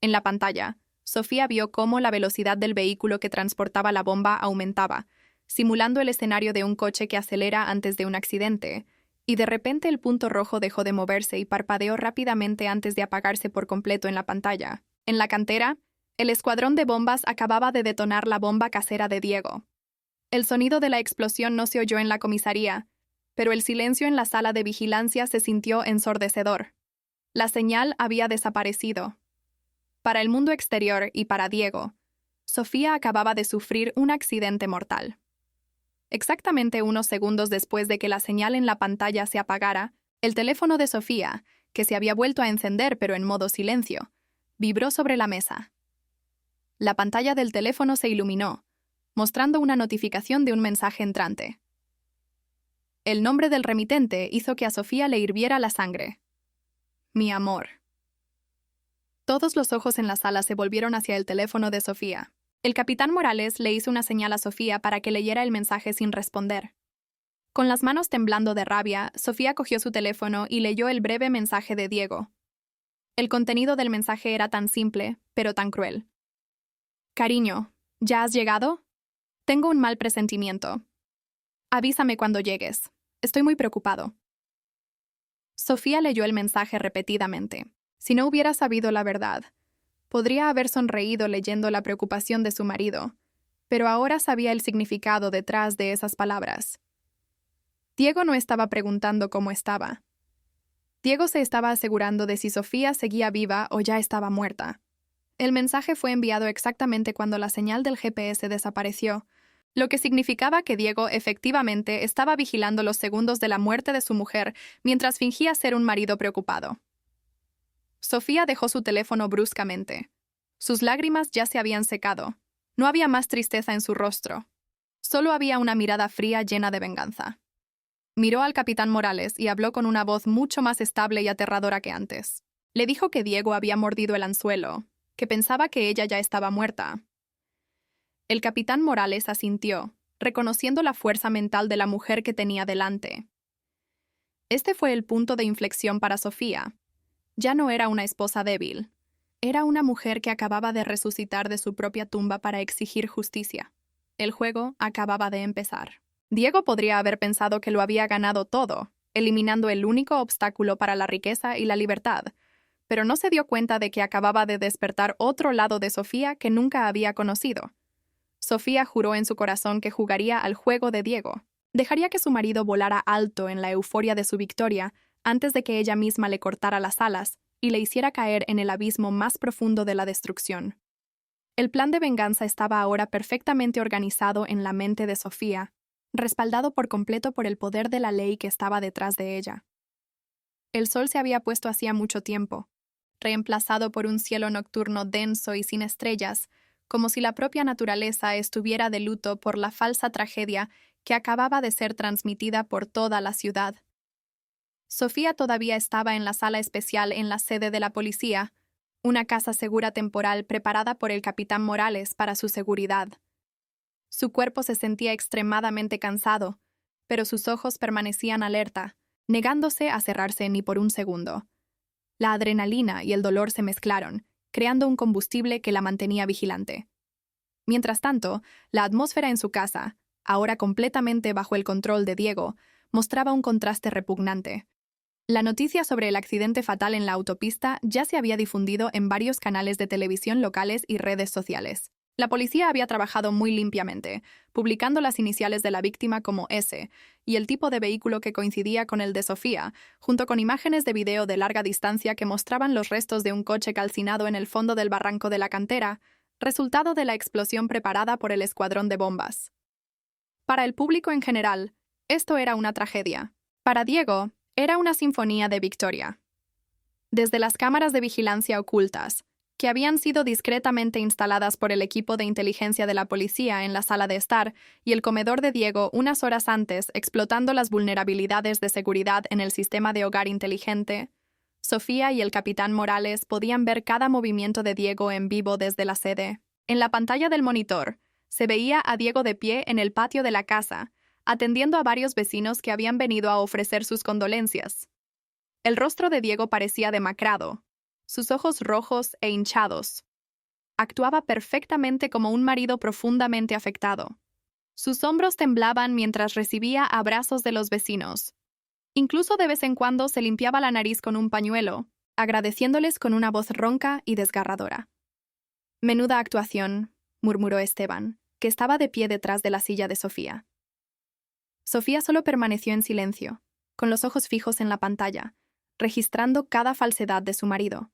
En la pantalla, Sofía vio cómo la velocidad del vehículo que transportaba la bomba aumentaba, simulando el escenario de un coche que acelera antes de un accidente, y de repente el punto rojo dejó de moverse y parpadeó rápidamente antes de apagarse por completo en la pantalla. En la cantera, el escuadrón de bombas acababa de detonar la bomba casera de Diego. El sonido de la explosión no se oyó en la comisaría, pero el silencio en la sala de vigilancia se sintió ensordecedor. La señal había desaparecido. Para el mundo exterior y para Diego, Sofía acababa de sufrir un accidente mortal. Exactamente unos segundos después de que la señal en la pantalla se apagara, el teléfono de Sofía, que se había vuelto a encender pero en modo silencio, vibró sobre la mesa. La pantalla del teléfono se iluminó, mostrando una notificación de un mensaje entrante. El nombre del remitente hizo que a Sofía le hirviera la sangre. Mi amor. Todos los ojos en la sala se volvieron hacia el teléfono de Sofía. El capitán Morales le hizo una señal a Sofía para que leyera el mensaje sin responder. Con las manos temblando de rabia, Sofía cogió su teléfono y leyó el breve mensaje de Diego. El contenido del mensaje era tan simple, pero tan cruel. Cariño, ¿ya has llegado? Tengo un mal presentimiento. Avísame cuando llegues. Estoy muy preocupado. Sofía leyó el mensaje repetidamente. Si no hubiera sabido la verdad, podría haber sonreído leyendo la preocupación de su marido, pero ahora sabía el significado detrás de esas palabras. Diego no estaba preguntando cómo estaba. Diego se estaba asegurando de si Sofía seguía viva o ya estaba muerta. El mensaje fue enviado exactamente cuando la señal del GPS desapareció, lo que significaba que Diego efectivamente estaba vigilando los segundos de la muerte de su mujer mientras fingía ser un marido preocupado. Sofía dejó su teléfono bruscamente. Sus lágrimas ya se habían secado. No había más tristeza en su rostro. Solo había una mirada fría llena de venganza. Miró al capitán Morales y habló con una voz mucho más estable y aterradora que antes. Le dijo que Diego había mordido el anzuelo, que pensaba que ella ya estaba muerta. El capitán Morales asintió, reconociendo la fuerza mental de la mujer que tenía delante. Este fue el punto de inflexión para Sofía. Ya no era una esposa débil. Era una mujer que acababa de resucitar de su propia tumba para exigir justicia. El juego acababa de empezar. Diego podría haber pensado que lo había ganado todo, eliminando el único obstáculo para la riqueza y la libertad, pero no se dio cuenta de que acababa de despertar otro lado de Sofía que nunca había conocido. Sofía juró en su corazón que jugaría al juego de Diego. Dejaría que su marido volara alto en la euforia de su victoria antes de que ella misma le cortara las alas y le hiciera caer en el abismo más profundo de la destrucción. El plan de venganza estaba ahora perfectamente organizado en la mente de Sofía, respaldado por completo por el poder de la ley que estaba detrás de ella. El sol se había puesto hacía mucho tiempo, reemplazado por un cielo nocturno denso y sin estrellas, como si la propia naturaleza estuviera de luto por la falsa tragedia que acababa de ser transmitida por toda la ciudad. Sofía todavía estaba en la sala especial en la sede de la policía, una casa segura temporal preparada por el capitán Morales para su seguridad. Su cuerpo se sentía extremadamente cansado, pero sus ojos permanecían alerta, negándose a cerrarse ni por un segundo. La adrenalina y el dolor se mezclaron, creando un combustible que la mantenía vigilante. Mientras tanto, la atmósfera en su casa, ahora completamente bajo el control de Diego, mostraba un contraste repugnante. La noticia sobre el accidente fatal en la autopista ya se había difundido en varios canales de televisión locales y redes sociales. La policía había trabajado muy limpiamente, publicando las iniciales de la víctima como S y el tipo de vehículo que coincidía con el de Sofía, junto con imágenes de video de larga distancia que mostraban los restos de un coche calcinado en el fondo del barranco de la cantera, resultado de la explosión preparada por el escuadrón de bombas. Para el público en general, esto era una tragedia. Para Diego, era una sinfonía de victoria. Desde las cámaras de vigilancia ocultas, que habían sido discretamente instaladas por el equipo de inteligencia de la policía en la sala de estar, y el comedor de Diego unas horas antes explotando las vulnerabilidades de seguridad en el sistema de hogar inteligente, Sofía y el capitán Morales podían ver cada movimiento de Diego en vivo desde la sede. En la pantalla del monitor, se veía a Diego de pie en el patio de la casa, atendiendo a varios vecinos que habían venido a ofrecer sus condolencias. El rostro de Diego parecía demacrado, sus ojos rojos e hinchados. Actuaba perfectamente como un marido profundamente afectado. Sus hombros temblaban mientras recibía abrazos de los vecinos. Incluso de vez en cuando se limpiaba la nariz con un pañuelo, agradeciéndoles con una voz ronca y desgarradora. «Menuda actuación», murmuró Esteban, que estaba de pie detrás de la silla de Sofía. Sofía solo permaneció en silencio, con los ojos fijos en la pantalla, registrando cada falsedad de su marido.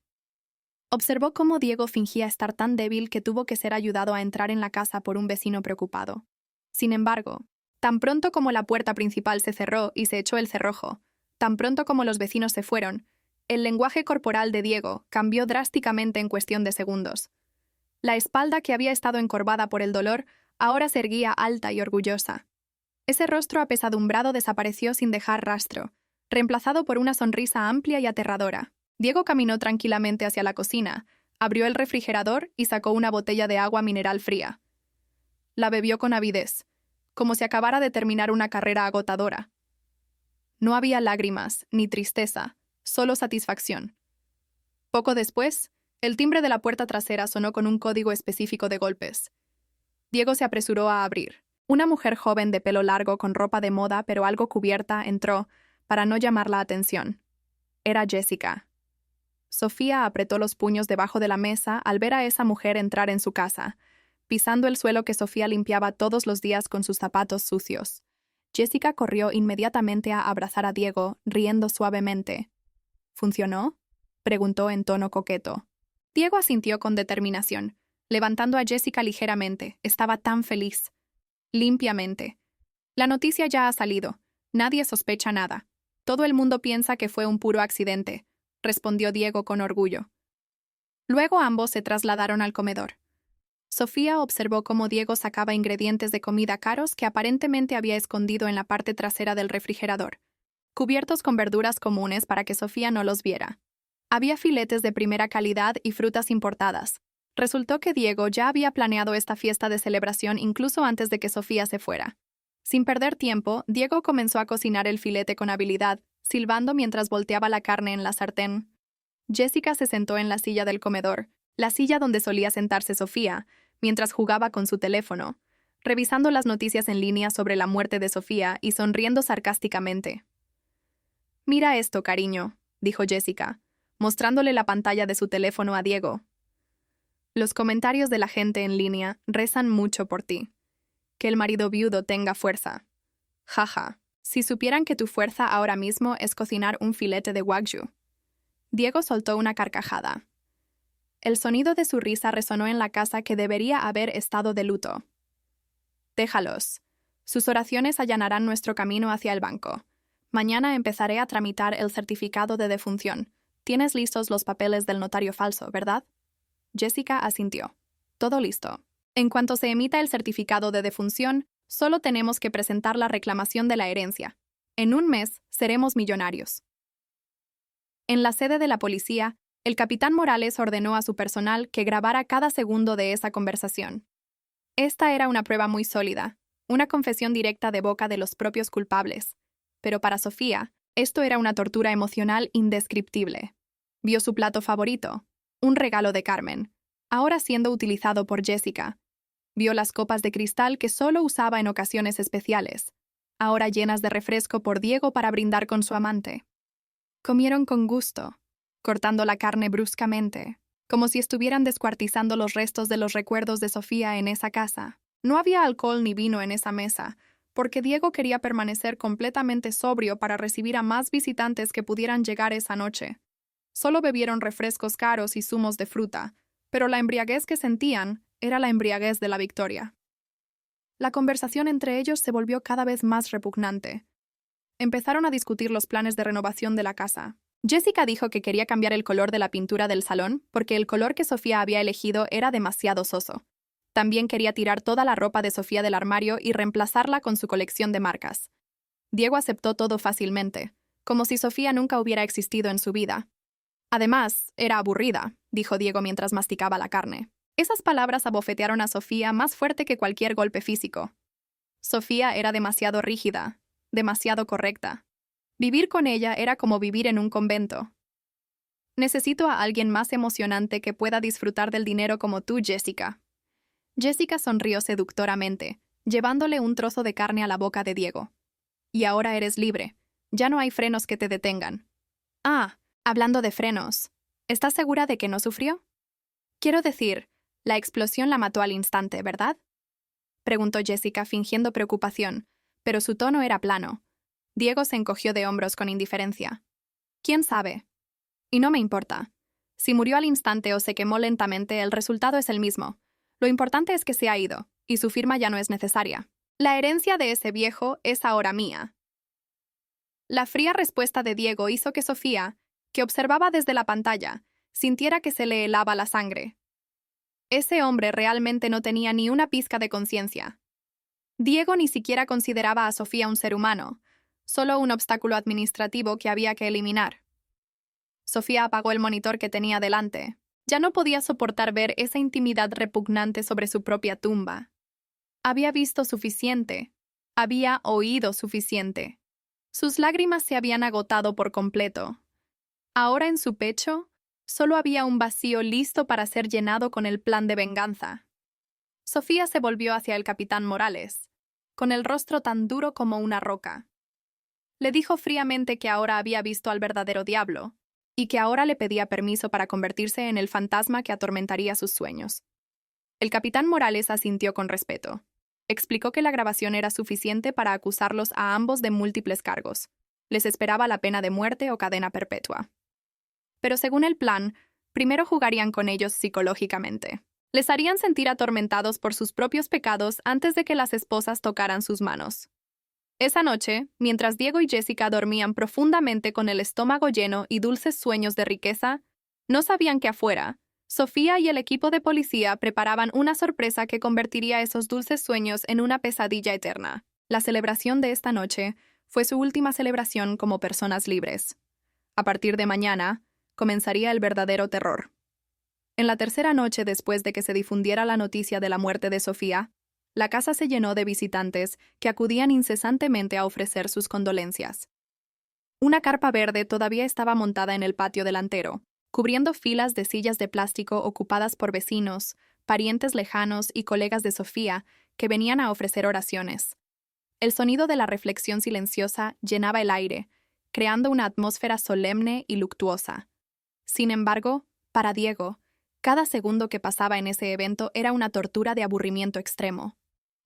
Observó cómo Diego fingía estar tan débil que tuvo que ser ayudado a entrar en la casa por un vecino preocupado. Sin embargo, tan pronto como la puerta principal se cerró y se echó el cerrojo, tan pronto como los vecinos se fueron, el lenguaje corporal de Diego cambió drásticamente en cuestión de segundos. La espalda que había estado encorvada por el dolor ahora se erguía alta y orgullosa. Ese rostro apesadumbrado desapareció sin dejar rastro, reemplazado por una sonrisa amplia y aterradora. Diego caminó tranquilamente hacia la cocina, abrió el refrigerador y sacó una botella de agua mineral fría. La bebió con avidez, como si acabara de terminar una carrera agotadora. No había lágrimas ni tristeza, solo satisfacción. Poco después, el timbre de la puerta trasera sonó con un código específico de golpes. Diego se apresuró a abrir. Una mujer joven de pelo largo con ropa de moda pero algo cubierta entró, para no llamar la atención. Era Jessica. Sofía apretó los puños debajo de la mesa al ver a esa mujer entrar en su casa, pisando el suelo que Sofía limpiaba todos los días con sus zapatos sucios. Jessica corrió inmediatamente a abrazar a Diego, riendo suavemente. ¿Funcionó?, preguntó en tono coqueto. Diego asintió con determinación, levantando a Jessica ligeramente. Estaba tan feliz. Limpiamente. La noticia ya ha salido. Nadie sospecha nada. Todo el mundo piensa que fue un puro accidente, respondió Diego con orgullo. Luego ambos se trasladaron al comedor. Sofía observó cómo Diego sacaba ingredientes de comida caros que aparentemente había escondido en la parte trasera del refrigerador, cubiertos con verduras comunes para que Sofía no los viera. Había filetes de primera calidad y frutas importadas. Resultó que Diego ya había planeado esta fiesta de celebración incluso antes de que Sofía se fuera. Sin perder tiempo, Diego comenzó a cocinar el filete con habilidad, silbando mientras volteaba la carne en la sartén. Jessica se sentó en la silla del comedor, la silla donde solía sentarse Sofía, mientras jugaba con su teléfono, revisando las noticias en línea sobre la muerte de Sofía y sonriendo sarcásticamente. «Mira esto, cariño», dijo Jessica, mostrándole la pantalla de su teléfono a Diego. «Los comentarios de la gente en línea rezan mucho por ti. Que el marido viudo tenga fuerza. Jaja, si supieran que tu fuerza ahora mismo es cocinar un filete de wagyu». Diego soltó una carcajada. El sonido de su risa resonó en la casa que debería haber estado de luto. «Déjalos. Sus oraciones allanarán nuestro camino hacia el banco. Mañana empezaré a tramitar el certificado de defunción. Tienes listos los papeles del notario falso, ¿verdad?» Jessica asintió. «Todo listo. En cuanto se emita el certificado de defunción, solo tenemos que presentar la reclamación de la herencia. En un mes seremos millonarios». En la sede de la policía, El capitán Morales ordenó a su personal que grabara cada segundo de esa conversación. Esta era una prueba muy sólida, una confesión directa de boca de los propios culpables. Pero para Sofía, esto era una tortura emocional indescriptible. Vio su plato favorito, un regalo de Carmen, ahora siendo utilizado por Jessica. Vio las copas de cristal que solo usaba en ocasiones especiales, ahora llenas de refresco por Diego para brindar con su amante. Comieron con gusto, cortando la carne bruscamente, como si estuvieran descuartizando los restos de los recuerdos de Sofía en esa casa. No había alcohol ni vino en esa mesa, porque Diego quería permanecer completamente sobrio para recibir a más visitantes que pudieran llegar esa noche. Solo bebieron refrescos caros y zumos de fruta, pero la embriaguez que sentían era la embriaguez de la victoria. La conversación entre ellos se volvió cada vez más repugnante. Empezaron a discutir los planes de renovación de la casa. Jessica dijo que quería cambiar el color de la pintura del salón porque el color que Sofía había elegido era demasiado soso. También quería tirar toda la ropa de Sofía del armario y reemplazarla con su colección de marcas. Diego aceptó todo fácilmente, como si Sofía nunca hubiera existido en su vida. Además, era aburrida, dijo Diego mientras masticaba la carne. Esas palabras abofetearon a Sofía más fuerte que cualquier golpe físico. Sofía era demasiado rígida, demasiado correcta. Vivir con ella era como vivir en un convento. Necesito a alguien más emocionante que pueda disfrutar del dinero como tú, Jessica. Jessica sonrió seductoramente, llevándole un trozo de carne a la boca de Diego. Y ahora eres libre. Ya no hay frenos que te detengan. Ah, hablando de frenos, ¿estás segura de que no sufrió? Quiero decir, la explosión la mató al instante, ¿verdad? Preguntó Jessica fingiendo preocupación, pero su tono era plano. Diego se encogió de hombros con indiferencia. ¿Quién sabe? Y no me importa. Si murió al instante o se quemó lentamente, el resultado es el mismo. Lo importante es que se ha ido, y su firma ya no es necesaria. La herencia de ese viejo es ahora mía. La fría respuesta de Diego hizo que Sofía, que observaba desde la pantalla, sintiera que se le helaba la sangre. Ese hombre realmente no tenía ni una pizca de conciencia. Diego ni siquiera consideraba a Sofía un ser humano, solo un obstáculo administrativo que había que eliminar. Sofía apagó el monitor que tenía delante. Ya no podía soportar ver esa intimidad repugnante sobre su propia tumba. Había visto suficiente. Había oído suficiente. Sus lágrimas se habían agotado por completo. Ahora en su pecho, solo había un vacío listo para ser llenado con el plan de venganza. Sofía se volvió hacia el capitán Morales, con el rostro tan duro como una roca. Le dijo fríamente que ahora había visto al verdadero diablo, y que ahora le pedía permiso para convertirse en el fantasma que atormentaría sus sueños. El capitán Morales asintió con respeto. Explicó que la grabación era suficiente para acusarlos a ambos de múltiples cargos. Les esperaba la pena de muerte o cadena perpetua. Pero según el plan, primero jugarían con ellos psicológicamente. Les harían sentir atormentados por sus propios pecados antes de que las esposas tocaran sus manos. Esa noche, mientras Diego y Jessica dormían profundamente con el estómago lleno y dulces sueños de riqueza, no sabían que afuera, Sofía y el equipo de policía preparaban una sorpresa que convertiría esos dulces sueños en una pesadilla eterna. La celebración de esta noche fue su última celebración como personas libres. A partir de mañana, comenzaría el verdadero terror. En la tercera noche después de que se difundiera la noticia de la muerte de Sofía, la casa se llenó de visitantes que acudían incesantemente a ofrecer sus condolencias. Una carpa verde todavía estaba montada en el patio delantero, cubriendo filas de sillas de plástico ocupadas por vecinos, parientes lejanos y colegas de Sofía que venían a ofrecer oraciones. El sonido de la reflexión silenciosa llenaba el aire, creando una atmósfera solemne y luctuosa. Sin embargo, para Diego, cada segundo que pasaba en ese evento era una tortura de aburrimiento extremo.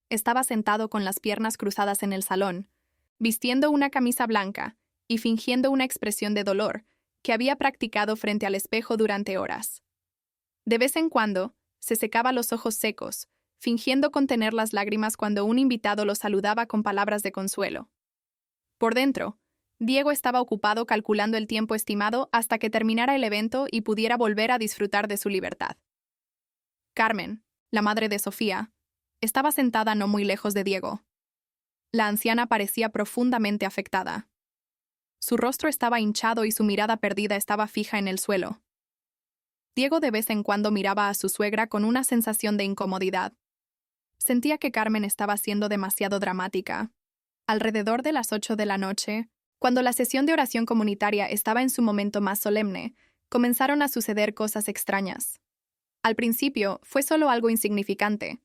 Estaba sentado con las piernas cruzadas en el salón, vistiendo una camisa blanca y fingiendo una expresión de dolor que había practicado frente al espejo durante horas. De vez en cuando, se secaba los ojos secos, fingiendo contener las lágrimas cuando un invitado lo saludaba con palabras de consuelo. Por dentro, Diego estaba ocupado calculando el tiempo estimado hasta que terminara el evento y pudiera volver a disfrutar de su libertad. Carmen, la madre de Sofía, estaba sentada no muy lejos de Diego. La anciana parecía profundamente afectada. Su rostro estaba hinchado y su mirada perdida estaba fija en el suelo. Diego de vez en cuando miraba a su suegra con una sensación de incomodidad. Sentía que Carmen estaba siendo demasiado dramática. Alrededor de las 8 de la noche, cuando la sesión de oración comunitaria estaba en su momento más solemne, comenzaron a suceder cosas extrañas. Al principio, fue solo algo insignificante.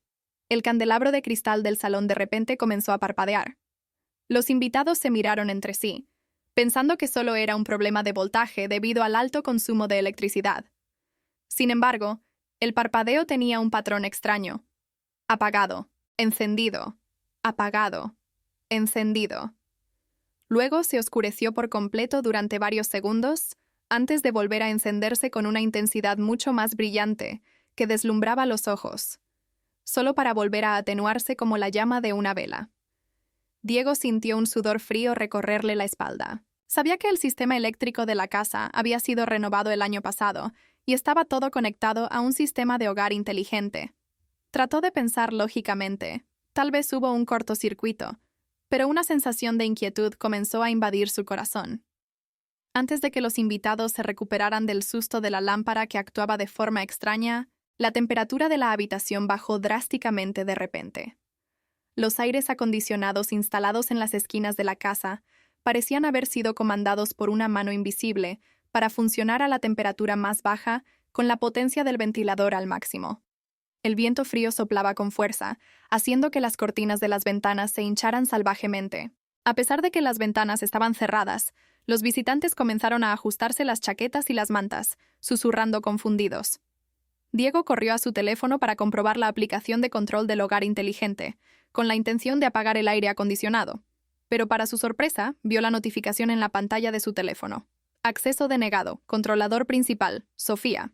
El candelabro de cristal del salón de repente comenzó a parpadear. Los invitados se miraron entre sí, pensando que solo era un problema de voltaje debido al alto consumo de electricidad. Sin embargo, el parpadeo tenía un patrón extraño. Apagado, encendido, apagado, encendido. Luego se oscureció por completo durante varios segundos, antes de volver a encenderse con una intensidad mucho más brillante, que deslumbraba los ojos, solo para volver a atenuarse como la llama de una vela. Diego sintió un sudor frío recorrerle la espalda. Sabía que el sistema eléctrico de la casa había sido renovado el año pasado y estaba todo conectado a un sistema de hogar inteligente. Trató de pensar lógicamente. Tal vez hubo un cortocircuito, pero una sensación de inquietud comenzó a invadir su corazón. Antes de que los invitados se recuperaran del susto de la lámpara que actuaba de forma extraña, la temperatura de la habitación bajó drásticamente de repente. Los aires acondicionados instalados en las esquinas de la casa parecían haber sido comandados por una mano invisible para funcionar a la temperatura más baja con la potencia del ventilador al máximo. El viento frío soplaba con fuerza, haciendo que las cortinas de las ventanas se hincharan salvajemente. A pesar de que las ventanas estaban cerradas, los visitantes comenzaron a ajustarse las chaquetas y las mantas, susurrando confundidos. Diego corrió a su teléfono para comprobar la aplicación de control del hogar inteligente, con la intención de apagar el aire acondicionado. Pero para su sorpresa, vio la notificación en la pantalla de su teléfono. Acceso denegado. Controlador principal. Sofía.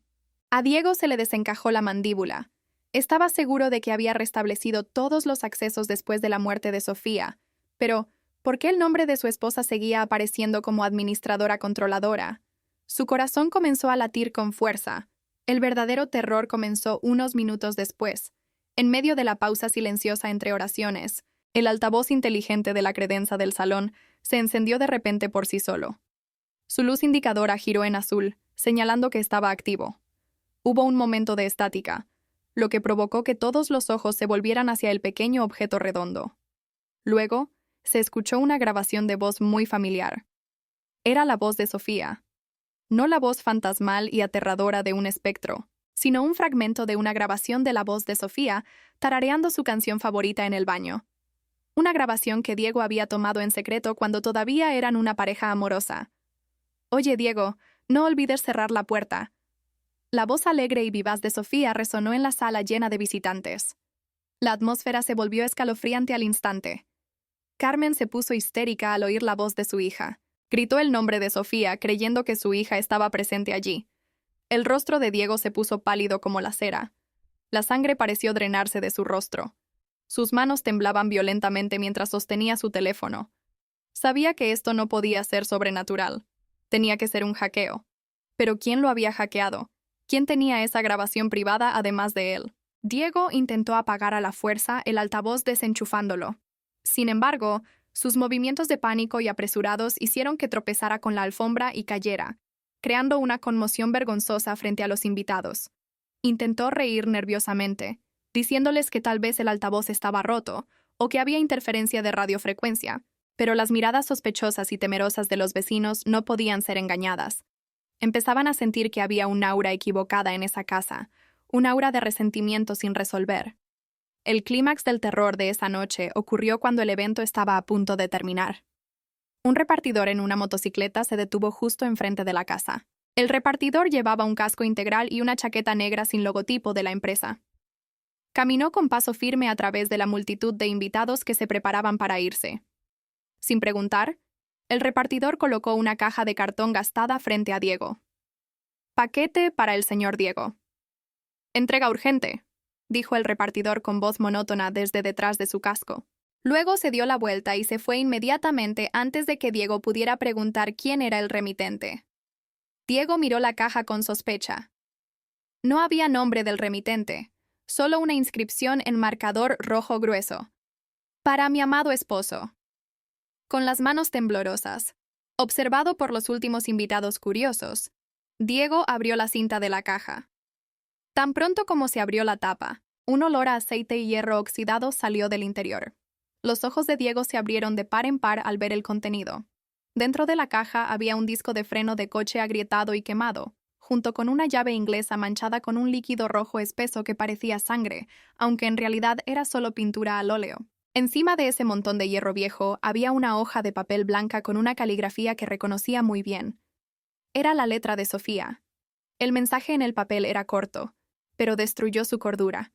A Diego se le desencajó la mandíbula. Estaba seguro de que había restablecido todos los accesos después de la muerte de Sofía, pero ¿por qué el nombre de su esposa seguía apareciendo como administradora controladora? Su corazón comenzó a latir con fuerza. El verdadero terror comenzó unos minutos después. En medio de la pausa silenciosa entre oraciones, el altavoz inteligente de la credenza del salón se encendió de repente por sí solo. Su luz indicadora giró en azul, señalando que estaba activo. Hubo un momento de estática, lo que provocó que todos los ojos se volvieran hacia el pequeño objeto redondo. Luego, se escuchó una grabación de voz muy familiar. Era la voz de Sofía. No la voz fantasmal y aterradora de un espectro, sino un fragmento de una grabación de la voz de Sofía tarareando su canción favorita en el baño. Una grabación que Diego había tomado en secreto cuando todavía eran una pareja amorosa. «Oye, Diego, no olvides cerrar la puerta». La voz alegre y vivaz de Sofía resonó en la sala llena de visitantes. La atmósfera se volvió escalofriante al instante. Carmen se puso histérica al oír la voz de su hija. Gritó el nombre de Sofía, creyendo que su hija estaba presente allí. El rostro de Diego se puso pálido como la cera. La sangre pareció drenarse de su rostro. Sus manos temblaban violentamente mientras sostenía su teléfono. Sabía que esto no podía ser sobrenatural. Tenía que ser un hackeo. Pero ¿quién lo había hackeado? ¿Quién tenía esa grabación privada además de él? Diego intentó apagar a la fuerza el altavoz desenchufándolo. Sin embargo, sus movimientos de pánico y apresurados hicieron que tropezara con la alfombra y cayera, creando una conmoción vergonzosa frente a los invitados. Intentó reír nerviosamente, diciéndoles que tal vez el altavoz estaba roto o que había interferencia de radiofrecuencia, pero las miradas sospechosas y temerosas de los vecinos no podían ser engañadas. Empezaban a sentir que había un aura equivocada en esa casa, un aura de resentimiento sin resolver. El clímax del terror de esa noche ocurrió cuando el evento estaba a punto de terminar. Un repartidor en una motocicleta se detuvo justo enfrente de la casa. El repartidor llevaba un casco integral y una chaqueta negra sin logotipo de la empresa. Caminó con paso firme a través de la multitud de invitados que se preparaban para irse. Sin preguntar, el repartidor colocó una caja de cartón gastada frente a Diego. «Paquete para el señor Diego». «Entrega urgente», dijo el repartidor con voz monótona desde detrás de su casco. Luego se dio la vuelta y se fue inmediatamente antes de que Diego pudiera preguntar quién era el remitente. Diego miró la caja con sospecha. No había nombre del remitente, solo una inscripción en marcador rojo grueso. «Para mi amado esposo». Con las manos temblorosas, observado por los últimos invitados curiosos, Diego abrió la cinta de la caja. Tan pronto como se abrió la tapa, un olor a aceite y hierro oxidado salió del interior. Los ojos de Diego se abrieron de par en par al ver el contenido. Dentro de la caja había un disco de freno de coche agrietado y quemado, junto con una llave inglesa manchada con un líquido rojo espeso que parecía sangre, aunque en realidad era solo pintura al óleo. Encima de ese montón de hierro viejo había una hoja de papel blanca con una caligrafía que reconocía muy bien. Era la letra de Sofía. El mensaje en el papel era corto, pero destruyó su cordura.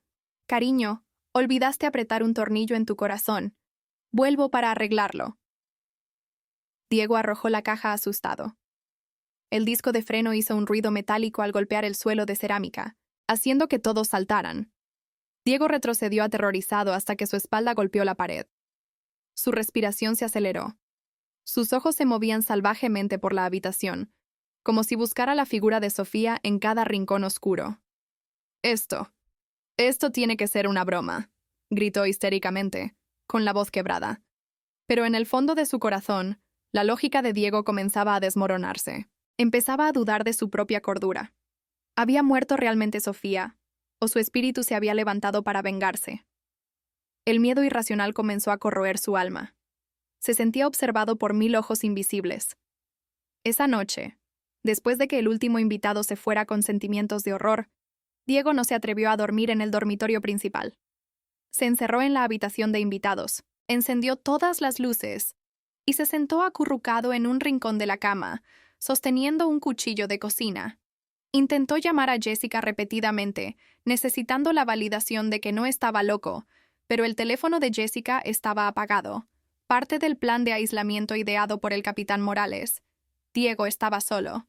Cariño, olvidaste apretar un tornillo en tu corazón. Vuelvo para arreglarlo. Diego arrojó la caja asustado. El disco de freno hizo un ruido metálico al golpear el suelo de cerámica, haciendo que todos saltaran. Diego retrocedió aterrorizado hasta que su espalda golpeó la pared. Su respiración se aceleró. Sus ojos se movían salvajemente por la habitación, como si buscara la figura de Sofía en cada rincón oscuro. Esto tiene que ser una broma, gritó histéricamente, con la voz quebrada. Pero en el fondo de su corazón, la lógica de Diego comenzaba a desmoronarse. Empezaba a dudar de su propia cordura. ¿Había muerto realmente Sofía, o su espíritu se había levantado para vengarse? El miedo irracional comenzó a corroer su alma. Se sentía observado por 1000 ojos invisibles. Esa noche, después de que el último invitado se fuera con sentimientos de horror, Diego no se atrevió a dormir en el dormitorio principal. Se encerró en la habitación de invitados, encendió todas las luces y se sentó acurrucado en un rincón de la cama, sosteniendo un cuchillo de cocina. Intentó llamar a Jessica repetidamente, necesitando la validación de que no estaba loco, pero el teléfono de Jessica estaba apagado, parte del plan de aislamiento ideado por el capitán Morales. Diego estaba solo.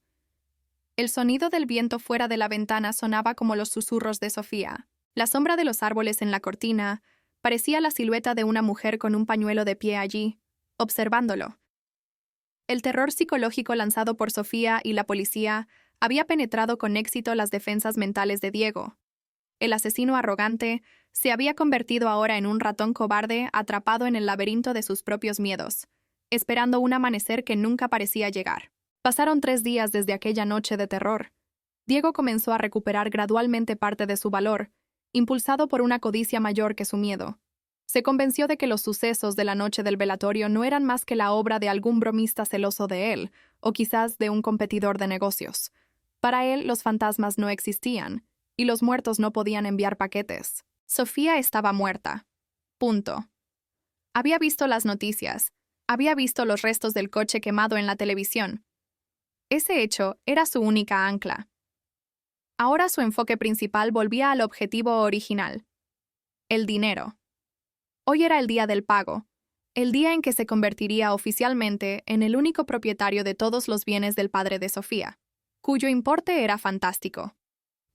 El sonido del viento fuera de la ventana sonaba como los susurros de Sofía. La sombra de los árboles en la cortina parecía la silueta de una mujer con un pañuelo de pie allí, observándolo. El terror psicológico lanzado por Sofía y la policía había penetrado con éxito las defensas mentales de Diego. El asesino arrogante se había convertido ahora en un ratón cobarde atrapado en el laberinto de sus propios miedos, esperando un amanecer que nunca parecía llegar. Pasaron 3 días desde aquella noche de terror. Diego comenzó a recuperar gradualmente parte de su valor, impulsado por una codicia mayor que su miedo. Se convenció de que los sucesos de la noche del velatorio no eran más que la obra de algún bromista celoso de él, o quizás de un competidor de negocios. Para él, los fantasmas no existían, y los muertos no podían enviar paquetes. Sofía estaba muerta. Punto. Había visto las noticias, había visto los restos del coche quemado en la televisión. Ese hecho era su única ancla. Ahora su enfoque principal volvía al objetivo original: el dinero. Hoy era el día del pago, el día en que se convertiría oficialmente en el único propietario de todos los bienes del padre de Sofía, cuyo importe era fantástico.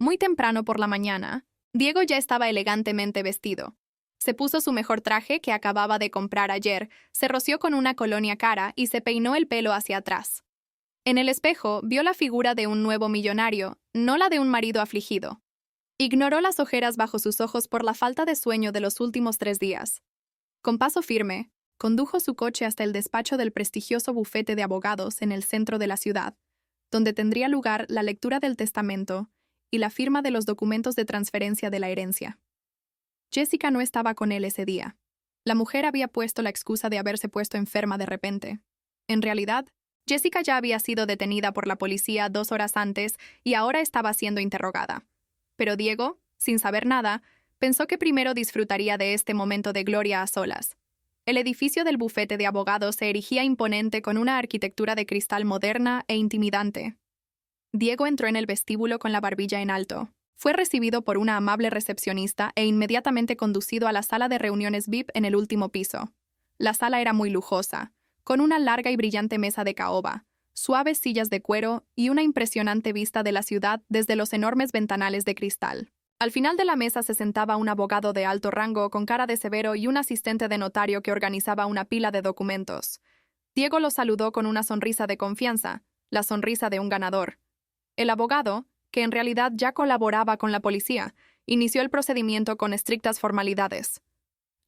Muy temprano por la mañana, Diego ya estaba elegantemente vestido. Se puso su mejor traje que acababa de comprar ayer, se roció con una colonia cara y se peinó el pelo hacia atrás. En el espejo vio la figura de un nuevo millonario, no la de un marido afligido. Ignoró las ojeras bajo sus ojos por la falta de sueño de los últimos 3 días. Con paso firme, condujo su coche hasta el despacho del prestigioso bufete de abogados en el centro de la ciudad, donde tendría lugar la lectura del testamento y la firma de los documentos de transferencia de la herencia. Jessica no estaba con él ese día. La mujer había puesto la excusa de haberse puesto enferma de repente. En realidad, Jessica ya había sido detenida por la policía 2 horas antes y ahora estaba siendo interrogada. Pero Diego, sin saber nada, pensó que primero disfrutaría de este momento de gloria a solas. El edificio del bufete de abogados se erigía imponente con una arquitectura de cristal moderna e intimidante. Diego entró en el vestíbulo con la barbilla en alto. Fue recibido por una amable recepcionista e inmediatamente conducido a la sala de reuniones VIP en el último piso. La sala era muy lujosa, con una larga y brillante mesa de caoba, suaves sillas de cuero y una impresionante vista de la ciudad desde los enormes ventanales de cristal. Al final de la mesa se sentaba un abogado de alto rango con cara de severo y un asistente de notario que organizaba una pila de documentos. Diego lo saludó con una sonrisa de confianza, la sonrisa de un ganador. El abogado, que en realidad ya colaboraba con la policía, inició el procedimiento con estrictas formalidades.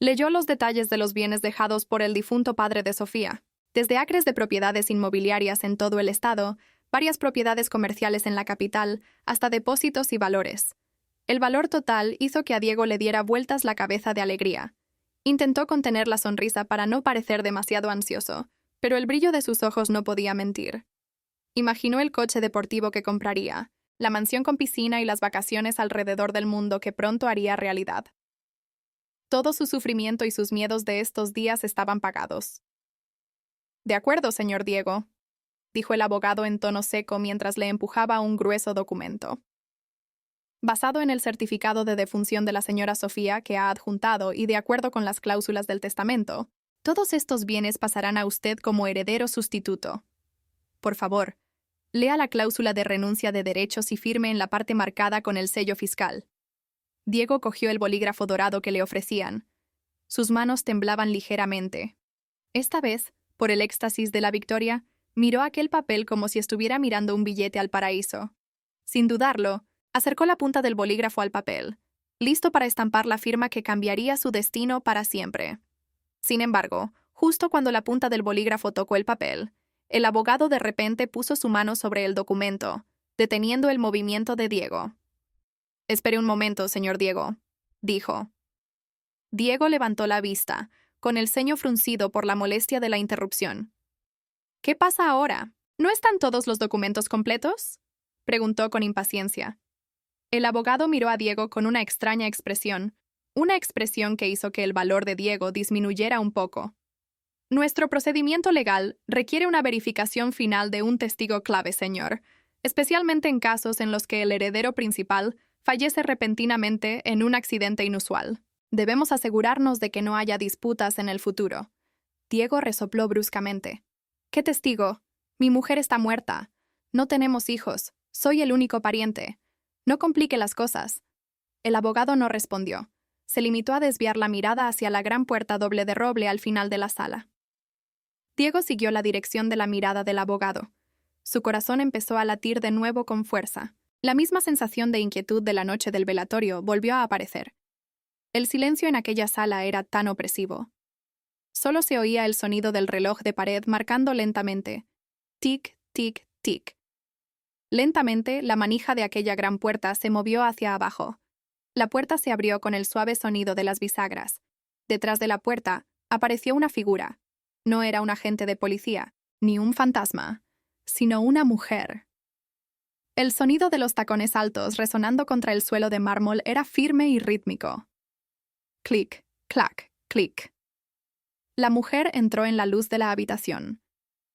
Leyó los detalles de los bienes dejados por el difunto padre de Sofía. Desde acres de propiedades inmobiliarias en todo el estado, varias propiedades comerciales en la capital, hasta depósitos y valores. El valor total hizo que a Diego le diera vueltas la cabeza de alegría. Intentó contener la sonrisa para no parecer demasiado ansioso, pero el brillo de sus ojos no podía mentir. Imaginó el coche deportivo que compraría, la mansión con piscina y las vacaciones alrededor del mundo que pronto haría realidad. Todo su sufrimiento y sus miedos de estos días estaban pagados. «De acuerdo, señor Diego», dijo el abogado en tono seco mientras le empujaba un grueso documento. Basado en el certificado de defunción de la señora Sofía que ha adjuntado y de acuerdo con las cláusulas del testamento, todos estos bienes pasarán a usted como heredero sustituto. Por favor, lea la cláusula de renuncia de derechos y firme en la parte marcada con el sello fiscal. Diego cogió el bolígrafo dorado que le ofrecían. Sus manos temblaban ligeramente. Esta vez, por el éxtasis de la victoria, miró aquel papel como si estuviera mirando un billete al paraíso. Sin dudarlo, acercó la punta del bolígrafo al papel, listo para estampar la firma que cambiaría su destino para siempre. Sin embargo, justo cuando la punta del bolígrafo tocó el papel, el abogado de repente puso su mano sobre el documento, deteniendo el movimiento de Diego. «Espere un momento, señor Diego», dijo. Diego levantó la vista, con el ceño fruncido por la molestia de la interrupción. «¿Qué pasa ahora? ¿No están todos los documentos completos?», preguntó con impaciencia. El abogado miró a Diego con una extraña expresión, una expresión que hizo que el valor de Diego disminuyera un poco. «Nuestro procedimiento legal requiere una verificación final de un testigo clave, señor, especialmente en casos en los que el heredero principal fallece repentinamente en un accidente inusual. Debemos asegurarnos de que no haya disputas en el futuro». Diego resopló bruscamente. «¿Qué testigo? Mi mujer está muerta. No tenemos hijos. Soy el único pariente. No complique las cosas». El abogado no respondió. Se limitó a desviar la mirada hacia la gran puerta doble de roble al final de la sala. Diego siguió la dirección de la mirada del abogado. Su corazón empezó a latir de nuevo con fuerza. La misma sensación de inquietud de la noche del velatorio volvió a aparecer. El silencio en aquella sala era tan opresivo. Solo se oía el sonido del reloj de pared marcando lentamente. Tic, tic, tic. Lentamente, la manija de aquella gran puerta se movió hacia abajo. La puerta se abrió con el suave sonido de las bisagras. Detrás de la puerta apareció una figura. No era un agente de policía, ni un fantasma, sino una mujer. El sonido de los tacones altos resonando contra el suelo de mármol era firme y rítmico. Clic, clac, clic. La mujer entró en la luz de la habitación.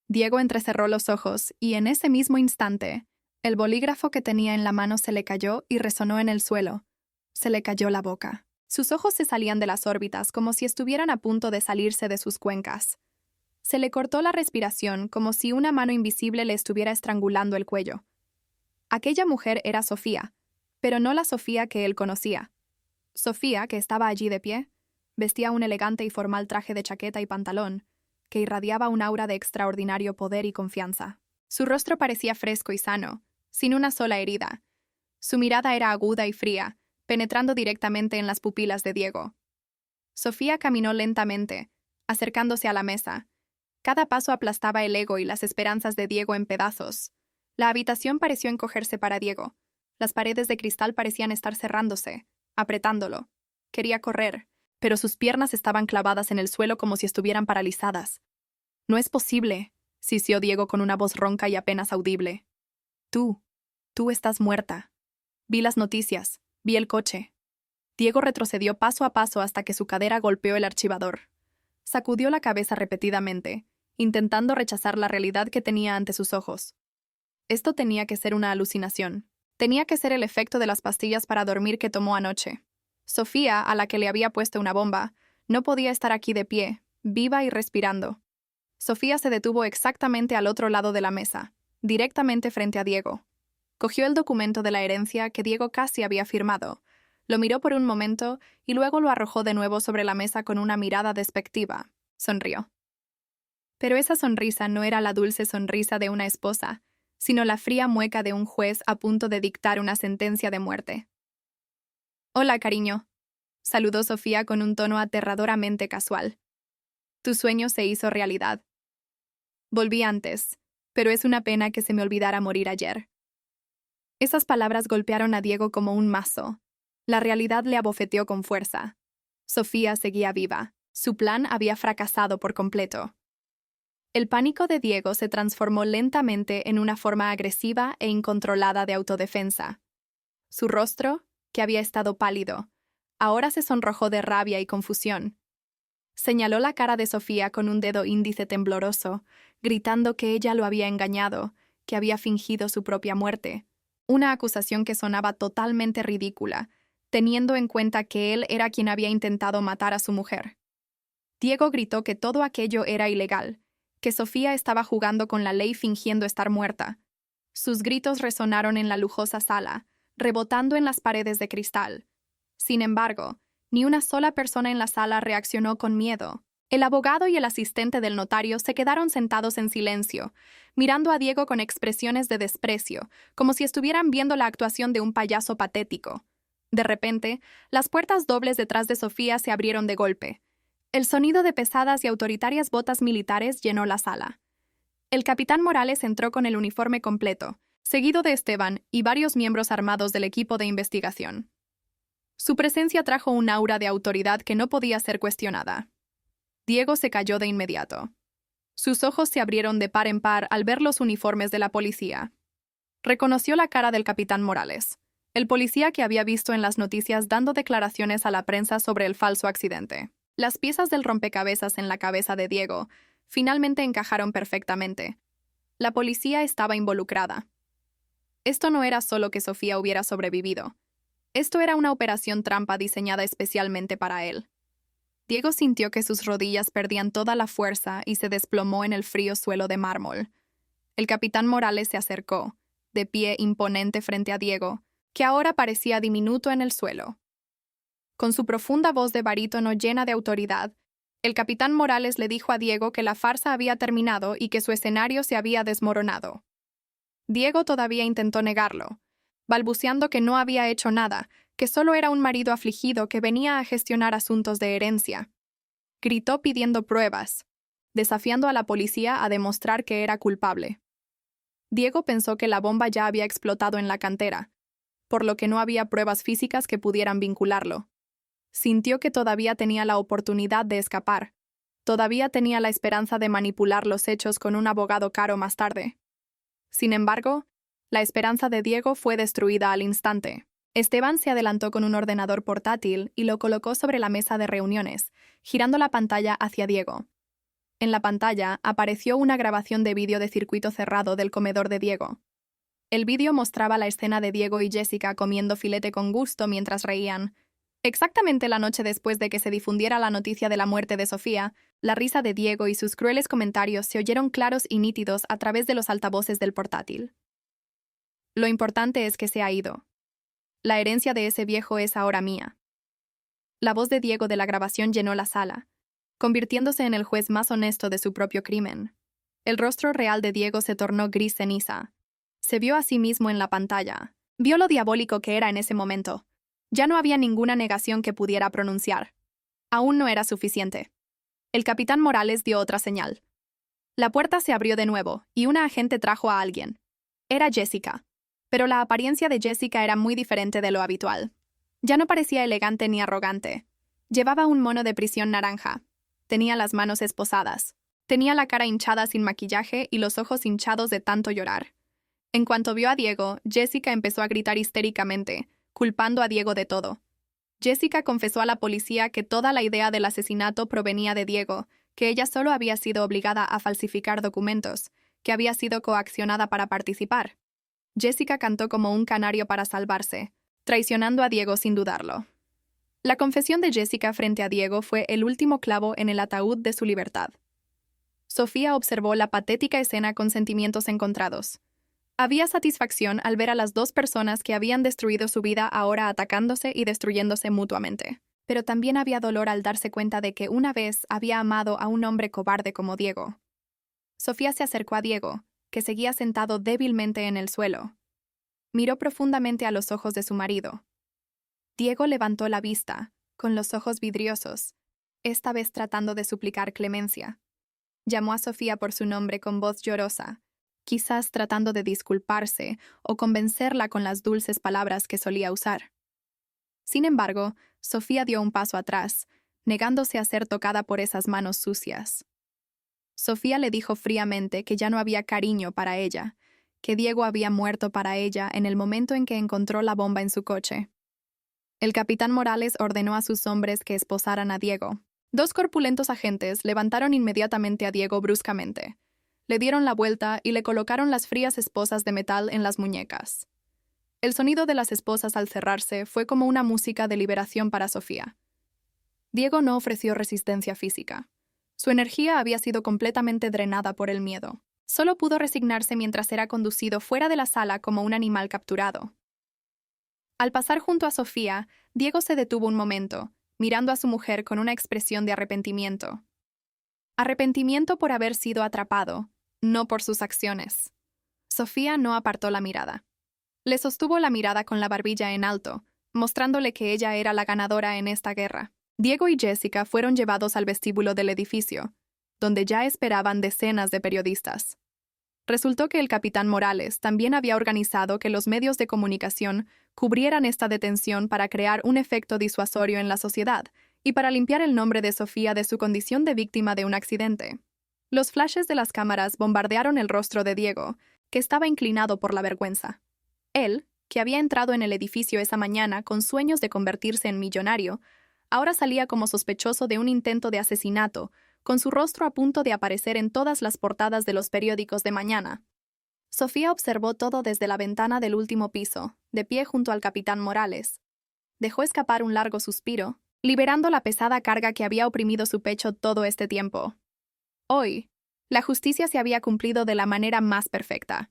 Diego entrecerró los ojos y en ese mismo instante, el bolígrafo que tenía en la mano se le cayó y resonó en el suelo. Se le cayó la boca. Sus ojos se salían de las órbitas como si estuvieran a punto de salirse de sus cuencas. Se le cortó la respiración como si una mano invisible le estuviera estrangulando el cuello. Aquella mujer era Sofía, pero no la Sofía que él conocía. Sofía, que estaba allí de pie, vestía un elegante y formal traje de chaqueta y pantalón, que irradiaba un aura de extraordinario poder y confianza. Su rostro parecía fresco y sano, sin una sola herida. Su mirada era aguda y fría, penetrando directamente en las pupilas de Diego. Sofía caminó lentamente, acercándose a la mesa. Cada paso aplastaba el ego y las esperanzas de Diego en pedazos. La habitación pareció encogerse para Diego. Las paredes de cristal parecían estar cerrándose, apretándolo. Quería correr, pero sus piernas estaban clavadas en el suelo como si estuvieran paralizadas. «No es posible», sisió Diego con una voz ronca y apenas audible. Tú estás muerta. Vi las noticias, vi el coche». Diego retrocedió paso a paso hasta que su cadera golpeó el archivador. Sacudió la cabeza repetidamente, intentando rechazar la realidad que tenía ante sus ojos. Esto tenía que ser una alucinación. Tenía que ser el efecto de las pastillas para dormir que tomó anoche. Sofía, a la que le había puesto una bomba, no podía estar aquí de pie, viva y respirando. Sofía se detuvo exactamente al otro lado de la mesa, directamente frente a Diego. Cogió el documento de la herencia que Diego casi había firmado, lo miró por un momento y luego lo arrojó de nuevo sobre la mesa con una mirada despectiva. Sonrió. Pero esa sonrisa no era la dulce sonrisa de una esposa, sino la fría mueca de un juez a punto de dictar una sentencia de muerte. «Hola, cariño», saludó Sofía con un tono aterradoramente casual. «Tu sueño se hizo realidad». «Volví antes», pero es una pena que se me olvidara morir ayer. Esas palabras golpearon a Diego como un mazo. La realidad le abofeteó con fuerza. Sofía seguía viva. Su plan había fracasado por completo. El pánico de Diego se transformó lentamente en una forma agresiva e incontrolada de autodefensa. Su rostro, que había estado pálido, ahora se sonrojó de rabia y confusión. Señaló la cara de Sofía con un dedo índice tembloroso, gritando que ella lo había engañado, que había fingido su propia muerte. Una acusación que sonaba totalmente ridícula, teniendo en cuenta que él era quien había intentado matar a su mujer. Diego gritó que todo aquello era ilegal, que Sofía estaba jugando con la ley fingiendo estar muerta. Sus gritos resonaron en la lujosa sala, rebotando en las paredes de cristal. Sin embargo, ni una sola persona en la sala reaccionó con miedo. El abogado y el asistente del notario se quedaron sentados en silencio, mirando a Diego con expresiones de desprecio, como si estuvieran viendo la actuación de un payaso patético. De repente, las puertas dobles detrás de Sofía se abrieron de golpe. El sonido de pesadas y autoritarias botas militares llenó la sala. El capitán Morales entró con el uniforme completo, seguido de Esteban y varios miembros armados del equipo de investigación. Su presencia trajo un aura de autoridad que no podía ser cuestionada. Diego se calló de inmediato. Sus ojos se abrieron de par en par al ver los uniformes de la policía. Reconoció la cara del capitán Morales, el policía que había visto en las noticias dando declaraciones a la prensa sobre el falso accidente. Las piezas del rompecabezas en la cabeza de Diego finalmente encajaron perfectamente. La policía estaba involucrada. Esto no era solo que Sofía hubiera sobrevivido. Esto era una operación trampa diseñada especialmente para él. Diego sintió que sus rodillas perdían toda la fuerza y se desplomó en el frío suelo de mármol. El capitán Morales se acercó, de pie imponente frente a Diego, que ahora parecía diminuto en el suelo. Con su profunda voz de barítono llena de autoridad, el capitán Morales le dijo a Diego que la farsa había terminado y que su escenario se había desmoronado. Diego todavía intentó negarlo, balbuceando que no había hecho nada, que solo era un marido afligido que venía a gestionar asuntos de herencia. Gritó pidiendo pruebas, desafiando a la policía a demostrar que era culpable. Diego pensó que la bomba ya había explotado en la cantera, por lo que no había pruebas físicas que pudieran vincularlo. Sintió que todavía tenía la oportunidad de escapar. Todavía tenía la esperanza de manipular los hechos con un abogado caro más tarde. Sin embargo, la esperanza de Diego fue destruida al instante. Esteban se adelantó con un ordenador portátil y lo colocó sobre la mesa de reuniones, girando la pantalla hacia Diego. En la pantalla apareció una grabación de vídeo de circuito cerrado del comedor de Diego. El vídeo mostraba la escena de Diego y Jessica comiendo filete con gusto mientras reían. Exactamente la noche después de que se difundiera la noticia de la muerte de Sofía, la risa de Diego y sus crueles comentarios se oyeron claros y nítidos a través de los altavoces del portátil. Lo importante es que se ha ido. La herencia de ese viejo es ahora mía. La voz de Diego de la grabación llenó la sala, convirtiéndose en el juez más honesto de su propio crimen. El rostro real de Diego se tornó gris ceniza. Se vio a sí mismo en la pantalla. Vio lo diabólico que era en ese momento. Ya no había ninguna negación que pudiera pronunciar. Aún no era suficiente. El capitán Morales dio otra señal. La puerta se abrió de nuevo, y una agente trajo a alguien. Era Jessica. Pero la apariencia de Jessica era muy diferente de lo habitual. Ya no parecía elegante ni arrogante. Llevaba un mono de prisión naranja. Tenía las manos esposadas. Tenía la cara hinchada sin maquillaje y los ojos hinchados de tanto llorar. En cuanto vio a Diego, Jessica empezó a gritar histéricamente, culpando a Diego de todo. Jessica confesó a la policía que toda la idea del asesinato provenía de Diego, que ella solo había sido obligada a falsificar documentos, que había sido coaccionada para participar. Jessica cantó como un canario para salvarse, traicionando a Diego sin dudarlo. La confesión de Jessica frente a Diego fue el último clavo en el ataúd de su libertad. Sofía observó la patética escena con sentimientos encontrados. Había satisfacción al ver a las dos personas que habían destruido su vida ahora atacándose y destruyéndose mutuamente. Pero también había dolor al darse cuenta de que una vez había amado a un hombre cobarde como Diego. Sofía se acercó a Diego, que seguía sentado débilmente en el suelo. Miró profundamente a los ojos de su marido. Diego levantó la vista, con los ojos vidriosos, esta vez tratando de suplicar clemencia. Llamó a Sofía por su nombre con voz llorosa, quizás tratando de disculparse o convencerla con las dulces palabras que solía usar. Sin embargo, Sofía dio un paso atrás, negándose a ser tocada por esas manos sucias. Sofía le dijo fríamente que ya no había cariño para ella, que Diego había muerto para ella en el momento en que encontró la bomba en su coche. El capitán Morales ordenó a sus hombres que esposaran a Diego. 2 corpulentos agentes levantaron inmediatamente a Diego bruscamente. Le dieron la vuelta y le colocaron las frías esposas de metal en las muñecas. El sonido de las esposas al cerrarse fue como una música de liberación para Sofía. Diego no ofreció resistencia física. Su energía había sido completamente drenada por el miedo. Solo pudo resignarse mientras era conducido fuera de la sala como un animal capturado. Al pasar junto a Sofía, Diego se detuvo un momento, mirando a su mujer con una expresión de arrepentimiento. Arrepentimiento por haber sido atrapado, no por sus acciones. Sofía no apartó la mirada. Le sostuvo la mirada con la barbilla en alto, mostrándole que ella era la ganadora en esta guerra. Diego y Jessica fueron llevados al vestíbulo del edificio, donde ya esperaban decenas de periodistas. Resultó que el capitán Morales también había organizado que los medios de comunicación cubrieran esta detención para crear un efecto disuasorio en la sociedad y para limpiar el nombre de Sofía de su condición de víctima de un accidente. Los flashes de las cámaras bombardearon el rostro de Diego, que estaba inclinado por la vergüenza. Él, que había entrado en el edificio esa mañana con sueños de convertirse en millonario, ahora salía como sospechoso de un intento de asesinato, con su rostro a punto de aparecer en todas las portadas de los periódicos de mañana. Sofía observó todo desde la ventana del último piso, de pie junto al capitán Morales. Dejó escapar un largo suspiro, liberando la pesada carga que había oprimido su pecho todo este tiempo. Hoy, la justicia se había cumplido de la manera más perfecta.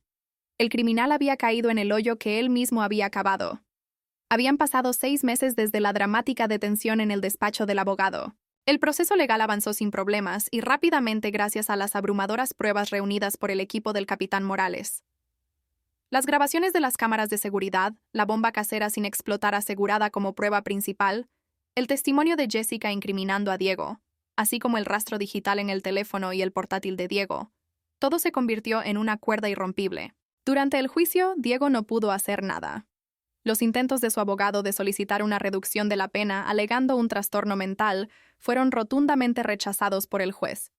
El criminal había caído en el hoyo que él mismo había cavado. Habían pasado 6 meses desde la dramática detención en el despacho del abogado. El proceso legal avanzó sin problemas y rápidamente gracias a las abrumadoras pruebas reunidas por el equipo del capitán Morales. Las grabaciones de las cámaras de seguridad, la bomba casera sin explotar asegurada como prueba principal, el testimonio de Jessica incriminando a Diego, así como el rastro digital en el teléfono y el portátil de Diego, todo se convirtió en una cuerda irrompible. Durante el juicio, Diego no pudo hacer nada. Los intentos de su abogado de solicitar una reducción de la pena alegando un trastorno mental fueron rotundamente rechazados por el juez,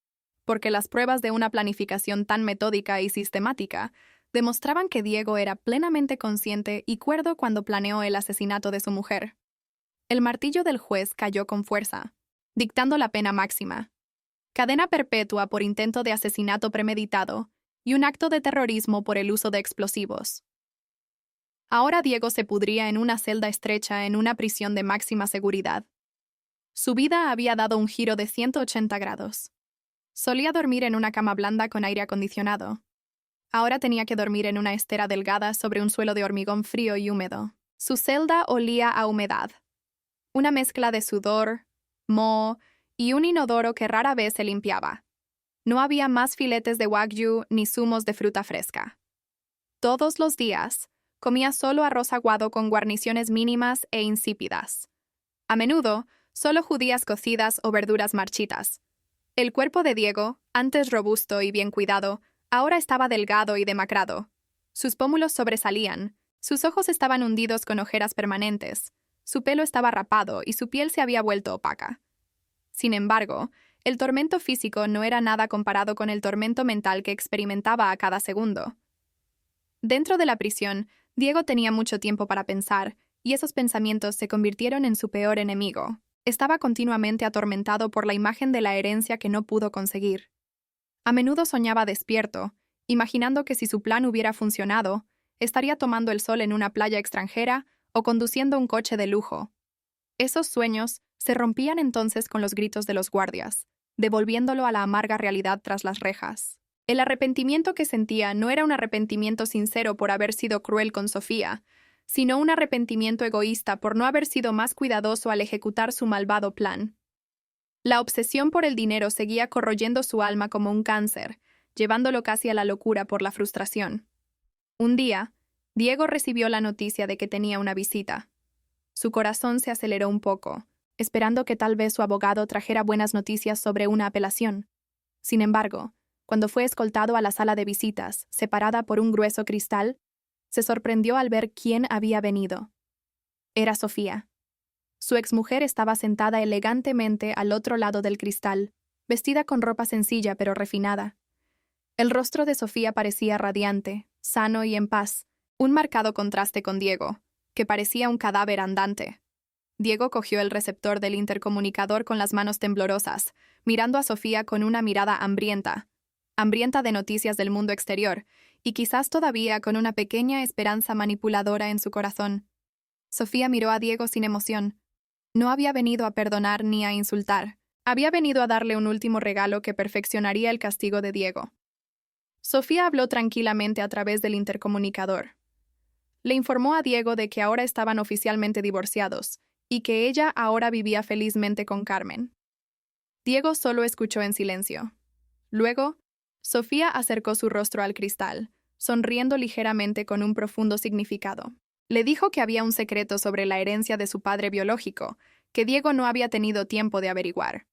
porque las pruebas de una planificación tan metódica y sistemática demostraban que Diego era plenamente consciente y cuerdo cuando planeó el asesinato de su mujer. El martillo del juez cayó con fuerza, dictando la pena máxima: cadena perpetua por intento de asesinato premeditado y un acto de terrorismo por el uso de explosivos. Ahora Diego se pudría en una celda estrecha en una prisión de máxima seguridad. Su vida había dado un giro de 180 grados. Solía dormir en una cama blanda con aire acondicionado. Ahora tenía que dormir en una estera delgada sobre un suelo de hormigón frío y húmedo. Su celda olía a humedad. Una mezcla de sudor, moho y un inodoro que rara vez se limpiaba. No había más filetes de wagyu ni zumos de fruta fresca. Todos los días, comía solo arroz aguado con guarniciones mínimas e insípidas. A menudo, solo judías cocidas o verduras marchitas. El cuerpo de Diego, antes robusto y bien cuidado, ahora estaba delgado y demacrado. Sus pómulos sobresalían, sus ojos estaban hundidos con ojeras permanentes, su pelo estaba rapado y su piel se había vuelto opaca. Sin embargo, el tormento físico no era nada comparado con el tormento mental que experimentaba a cada segundo. Dentro de la prisión, Diego tenía mucho tiempo para pensar, y esos pensamientos se convirtieron en su peor enemigo. Estaba continuamente atormentado por la imagen de la herencia que no pudo conseguir. A menudo soñaba despierto, imaginando que si su plan hubiera funcionado, estaría tomando el sol en una playa extranjera o conduciendo un coche de lujo. Esos sueños se rompían entonces con los gritos de los guardias, devolviéndolo a la amarga realidad tras las rejas. El arrepentimiento que sentía no era un arrepentimiento sincero por haber sido cruel con Sofía, sino un arrepentimiento egoísta por no haber sido más cuidadoso al ejecutar su malvado plan. La obsesión por el dinero seguía corroyendo su alma como un cáncer, llevándolo casi a la locura por la frustración. Un día, Diego recibió la noticia de que tenía una visita. Su corazón se aceleró un poco, esperando que tal vez su abogado trajera buenas noticias sobre una apelación. Sin embargo, Cuando fue escoltado a la sala de visitas, separada por un grueso cristal, se sorprendió al ver quién había venido. Era Sofía. Su exmujer estaba sentada elegantemente al otro lado del cristal, vestida con ropa sencilla pero refinada. El rostro de Sofía parecía radiante, sano y en paz, un marcado contraste con Diego, que parecía un cadáver andante. Diego cogió el receptor del intercomunicador con las manos temblorosas, mirando a Sofía con una mirada hambrienta de noticias del mundo exterior, y quizás todavía con una pequeña esperanza manipuladora en su corazón. Sofía miró a Diego sin emoción. No había venido a perdonar ni a insultar. Había venido a darle un último regalo que perfeccionaría el castigo de Diego. Sofía habló tranquilamente a través del intercomunicador. Le informó a Diego de que ahora estaban oficialmente divorciados y que ella ahora vivía felizmente con Carmen. Diego solo escuchó en silencio. Luego, Sofía acercó su rostro al cristal, sonriendo ligeramente con un profundo significado. Le dijo que había un secreto sobre la herencia de su padre biológico, que Diego no había tenido tiempo de averiguar.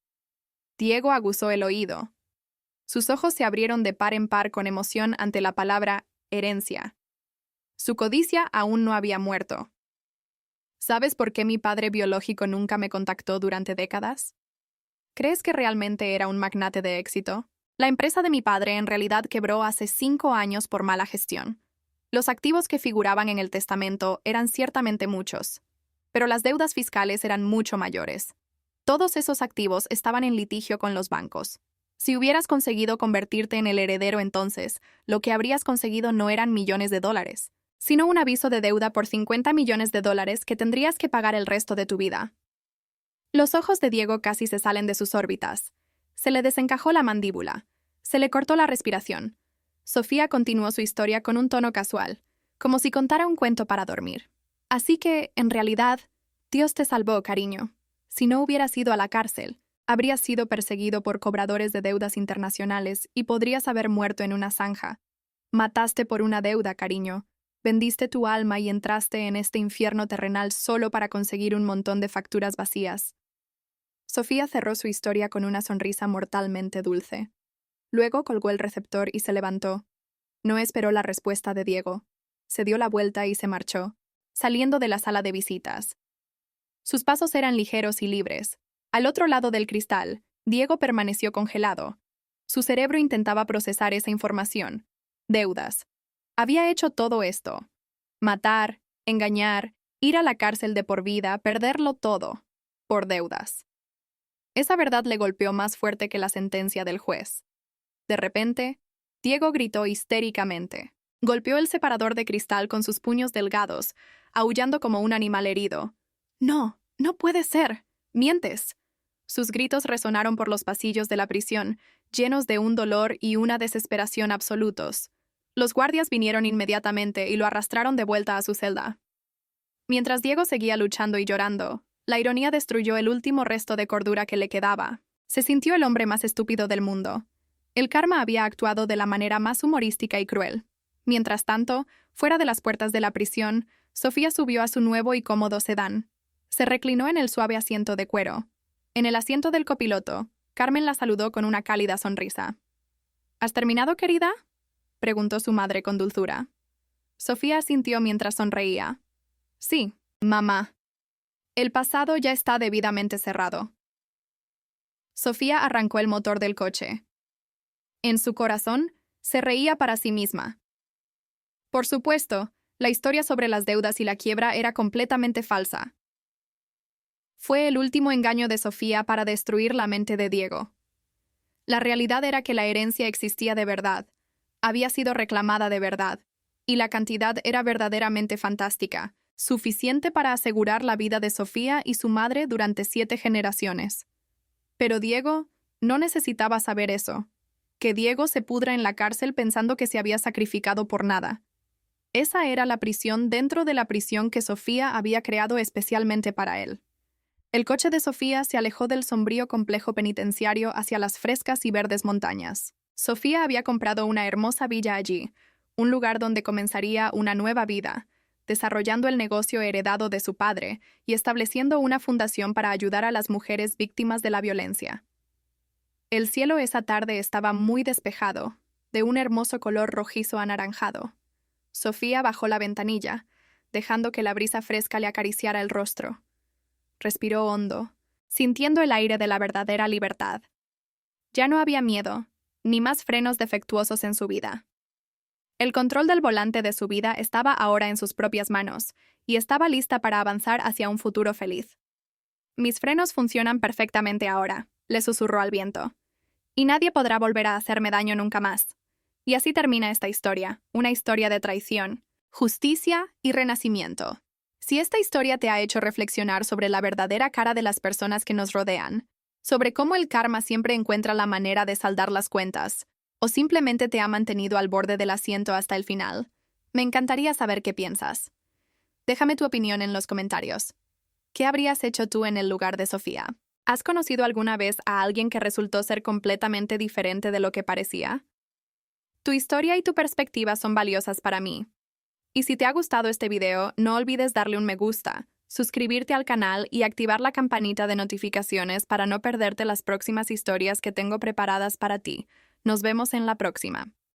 Diego aguzó el oído. Sus ojos se abrieron de par en par con emoción ante la palabra herencia. Su codicia aún no había muerto. ¿Sabes por qué mi padre biológico nunca me contactó durante décadas? ¿Crees que realmente era un magnate de éxito? La empresa de mi padre en realidad quebró hace 5 años por mala gestión. Los activos que figuraban en el testamento eran ciertamente muchos, pero las deudas fiscales eran mucho mayores. Todos esos activos estaban en litigio con los bancos. Si hubieras conseguido convertirte en el heredero entonces, lo que habrías conseguido no eran millones de dólares, sino un aviso de deuda por 50 millones de dólares que tendrías que pagar el resto de tu vida. Los ojos de Diego casi se salen de sus órbitas. Se le desencajó la mandíbula. Se le cortó la respiración. Sofía continuó su historia con un tono casual, como si contara un cuento para dormir. Así que, en realidad, Dios te salvó, cariño. Si no hubieras ido a la cárcel, habrías sido perseguido por cobradores de deudas internacionales y podrías haber muerto en una zanja. Mataste por una deuda, cariño. Vendiste tu alma y entraste en este infierno terrenal solo para conseguir un montón de facturas vacías. Sofía cerró su historia con una sonrisa mortalmente dulce. Luego colgó el receptor y se levantó. No esperó la respuesta de Diego. Se dio la vuelta y se marchó, saliendo de la sala de visitas. Sus pasos eran ligeros y libres. Al otro lado del cristal, Diego permaneció congelado. Su cerebro intentaba procesar esa información. Deudas. Había hecho todo esto. Matar, engañar, ir a la cárcel de por vida, perderlo todo. Por deudas. Esa verdad le golpeó más fuerte que la sentencia del juez. De repente, Diego gritó histéricamente. Golpeó el separador de cristal con sus puños delgados, aullando como un animal herido. «No, no puede ser. Mientes». Sus gritos resonaron por los pasillos de la prisión, llenos de un dolor y una desesperación absolutos. Los guardias vinieron inmediatamente y lo arrastraron de vuelta a su celda. Mientras Diego seguía luchando y llorando, la ironía destruyó el último resto de cordura que le quedaba. Se sintió el hombre más estúpido del mundo. El karma había actuado de la manera más humorística y cruel. Mientras tanto, fuera de las puertas de la prisión, Sofía subió a su nuevo y cómodo sedán. Se reclinó en el suave asiento de cuero. En el asiento del copiloto, Carmen la saludó con una cálida sonrisa. ¿Has terminado, querida?, preguntó su madre con dulzura. Sofía asintió mientras sonreía. Sí, mamá. El pasado ya está debidamente cerrado. Sofía arrancó el motor del coche. En su corazón, se reía para sí misma. Por supuesto, la historia sobre las deudas y la quiebra era completamente falsa. Fue el último engaño de Sofía para destruir la mente de Diego. La realidad era que la herencia existía de verdad, había sido reclamada de verdad, y la cantidad era verdaderamente fantástica, suficiente para asegurar la vida de Sofía y su madre durante 7 generaciones. Pero Diego no necesitaba saber eso. Que Diego se pudra en la cárcel pensando que se había sacrificado por nada. Esa era la prisión dentro de la prisión que Sofía había creado especialmente para él. El coche de Sofía se alejó del sombrío complejo penitenciario hacia las frescas y verdes montañas. Sofía había comprado una hermosa villa allí, un lugar donde comenzaría una nueva vida, desarrollando el negocio heredado de su padre y estableciendo una fundación para ayudar a las mujeres víctimas de la violencia. El cielo esa tarde estaba muy despejado, de un hermoso color rojizo anaranjado. Sofía bajó la ventanilla, dejando que la brisa fresca le acariciara el rostro. Respiró hondo, sintiendo el aire de la verdadera libertad. Ya no había miedo, ni más frenos defectuosos en su vida. El control del volante de su vida estaba ahora en sus propias manos, y estaba lista para avanzar hacia un futuro feliz. Mis frenos funcionan perfectamente ahora, le susurró al viento. Y nadie podrá volver a hacerme daño nunca más. Y así termina esta historia, una historia de traición, justicia y renacimiento. Si esta historia te ha hecho reflexionar sobre la verdadera cara de las personas que nos rodean, sobre cómo el karma siempre encuentra la manera de saldar las cuentas, o simplemente te ha mantenido al borde del asiento hasta el final, me encantaría saber qué piensas. Déjame tu opinión en los comentarios. ¿Qué habrías hecho tú en el lugar de Sofía? ¿Has conocido alguna vez a alguien que resultó ser completamente diferente de lo que parecía? Tu historia y tu perspectiva son valiosas para mí. Y si te ha gustado este video, no olvides darle un me gusta, suscribirte al canal y activar la campanita de notificaciones para no perderte las próximas historias que tengo preparadas para ti. Nos vemos en la próxima.